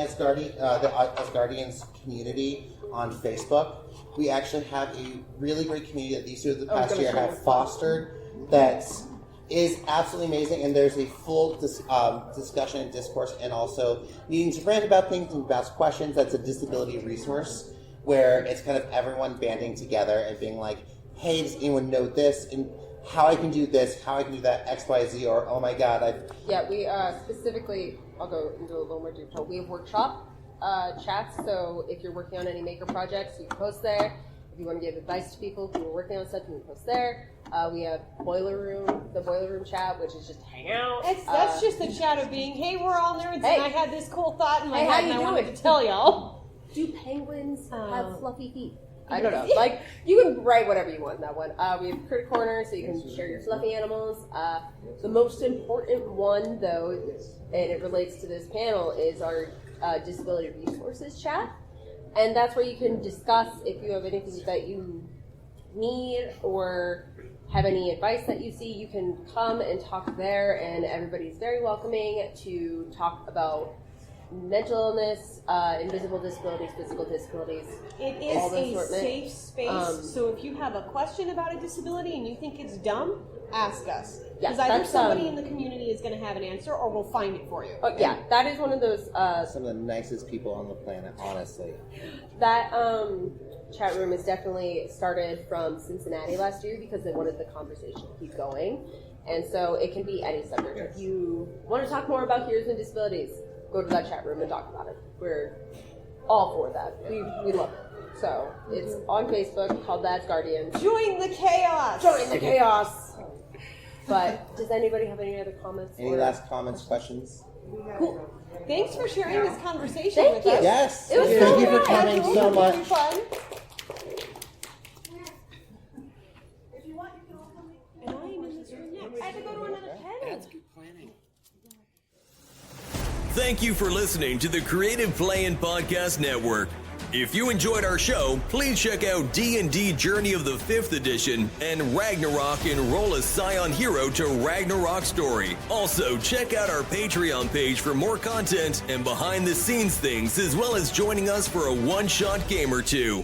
Speaker 4: Asgardians community on Facebook. We actually have a really great community that these two of the past year have fostered. That's is absolutely amazing, and there's a full discussion and discourse, and also needing to rant about things and ask questions. That's a disability resource where it's kind of everyone banding together and being like, hey, does anyone know this? And how I can do this, how I can do that, X, Y, Z, or oh my God,
Speaker 3: Yeah, we specifically, I'll go into a little more detail. We have workshop chats, so if you're working on any maker projects, you can post there. If you want to give advice to people who are working on stuff, you can post there. We have the Boiler Room chat, which is just hang out.
Speaker 11: That's just the chat of being, hey, we're all nerds, and I had this cool thought in my
Speaker 3: Hey, how
Speaker 11: head,
Speaker 3: you
Speaker 11: and I
Speaker 3: doing?
Speaker 11: wanted to tell y'all.
Speaker 3: Do penguins have fluffy feet? I don't know. Like, you can write whatever you want in that one. We have Critter Corner, so you can share your fluffy animals. The most important one, though, and it relates to this panel, is our Disability Resources chat. And that's where you can discuss if you have anything that you need or have any advice that you see. You can come and talk there, and everybody's very welcoming to talk about mental illness, invisible disabilities, physical disabilities.
Speaker 11: It is a safe space, so if you have a question about a disability and you think it's dumb, ask us. Because either somebody in the community is going to have an answer, or we'll find it for you.
Speaker 3: Oh, yeah, that is one of those...
Speaker 4: some of the nicest people on the planet, honestly.
Speaker 3: That chat room is definitely started from Cincinnati last year because they wanted the conversation to keep going. And so it can be any subject. If you want to talk more about heroes and disabilities, go to that chat room and talk about it. We're all for that. We love it. So it's on Facebook called the A.S.G.A.R.D.
Speaker 11: Join the chaos!
Speaker 3: Join the chaos! But does anybody have any other comments?
Speaker 4: Any last comments, questions?
Speaker 11: Cool. Thanks for sharing this conversation
Speaker 3: Thank
Speaker 11: with
Speaker 3: you.
Speaker 11: us.
Speaker 4: Yes.
Speaker 3: It was
Speaker 4: Thank you
Speaker 3: so
Speaker 4: for
Speaker 3: fun.
Speaker 4: coming so much.
Speaker 11: Fun.
Speaker 5: And I am in this room next. I have to go to another panel.
Speaker 8: That's good planning.
Speaker 1: Thank you for listening to the Creative Play-In Podcast Network. If you enjoyed our show, please check out D&D Journey of the 5th Edition and Ragnarok Enroll a Scion Hero to Ragnarok Story. Also, check out our Patreon page for more content and behind-the-scenes things, as well as joining us for a one-shot game or two.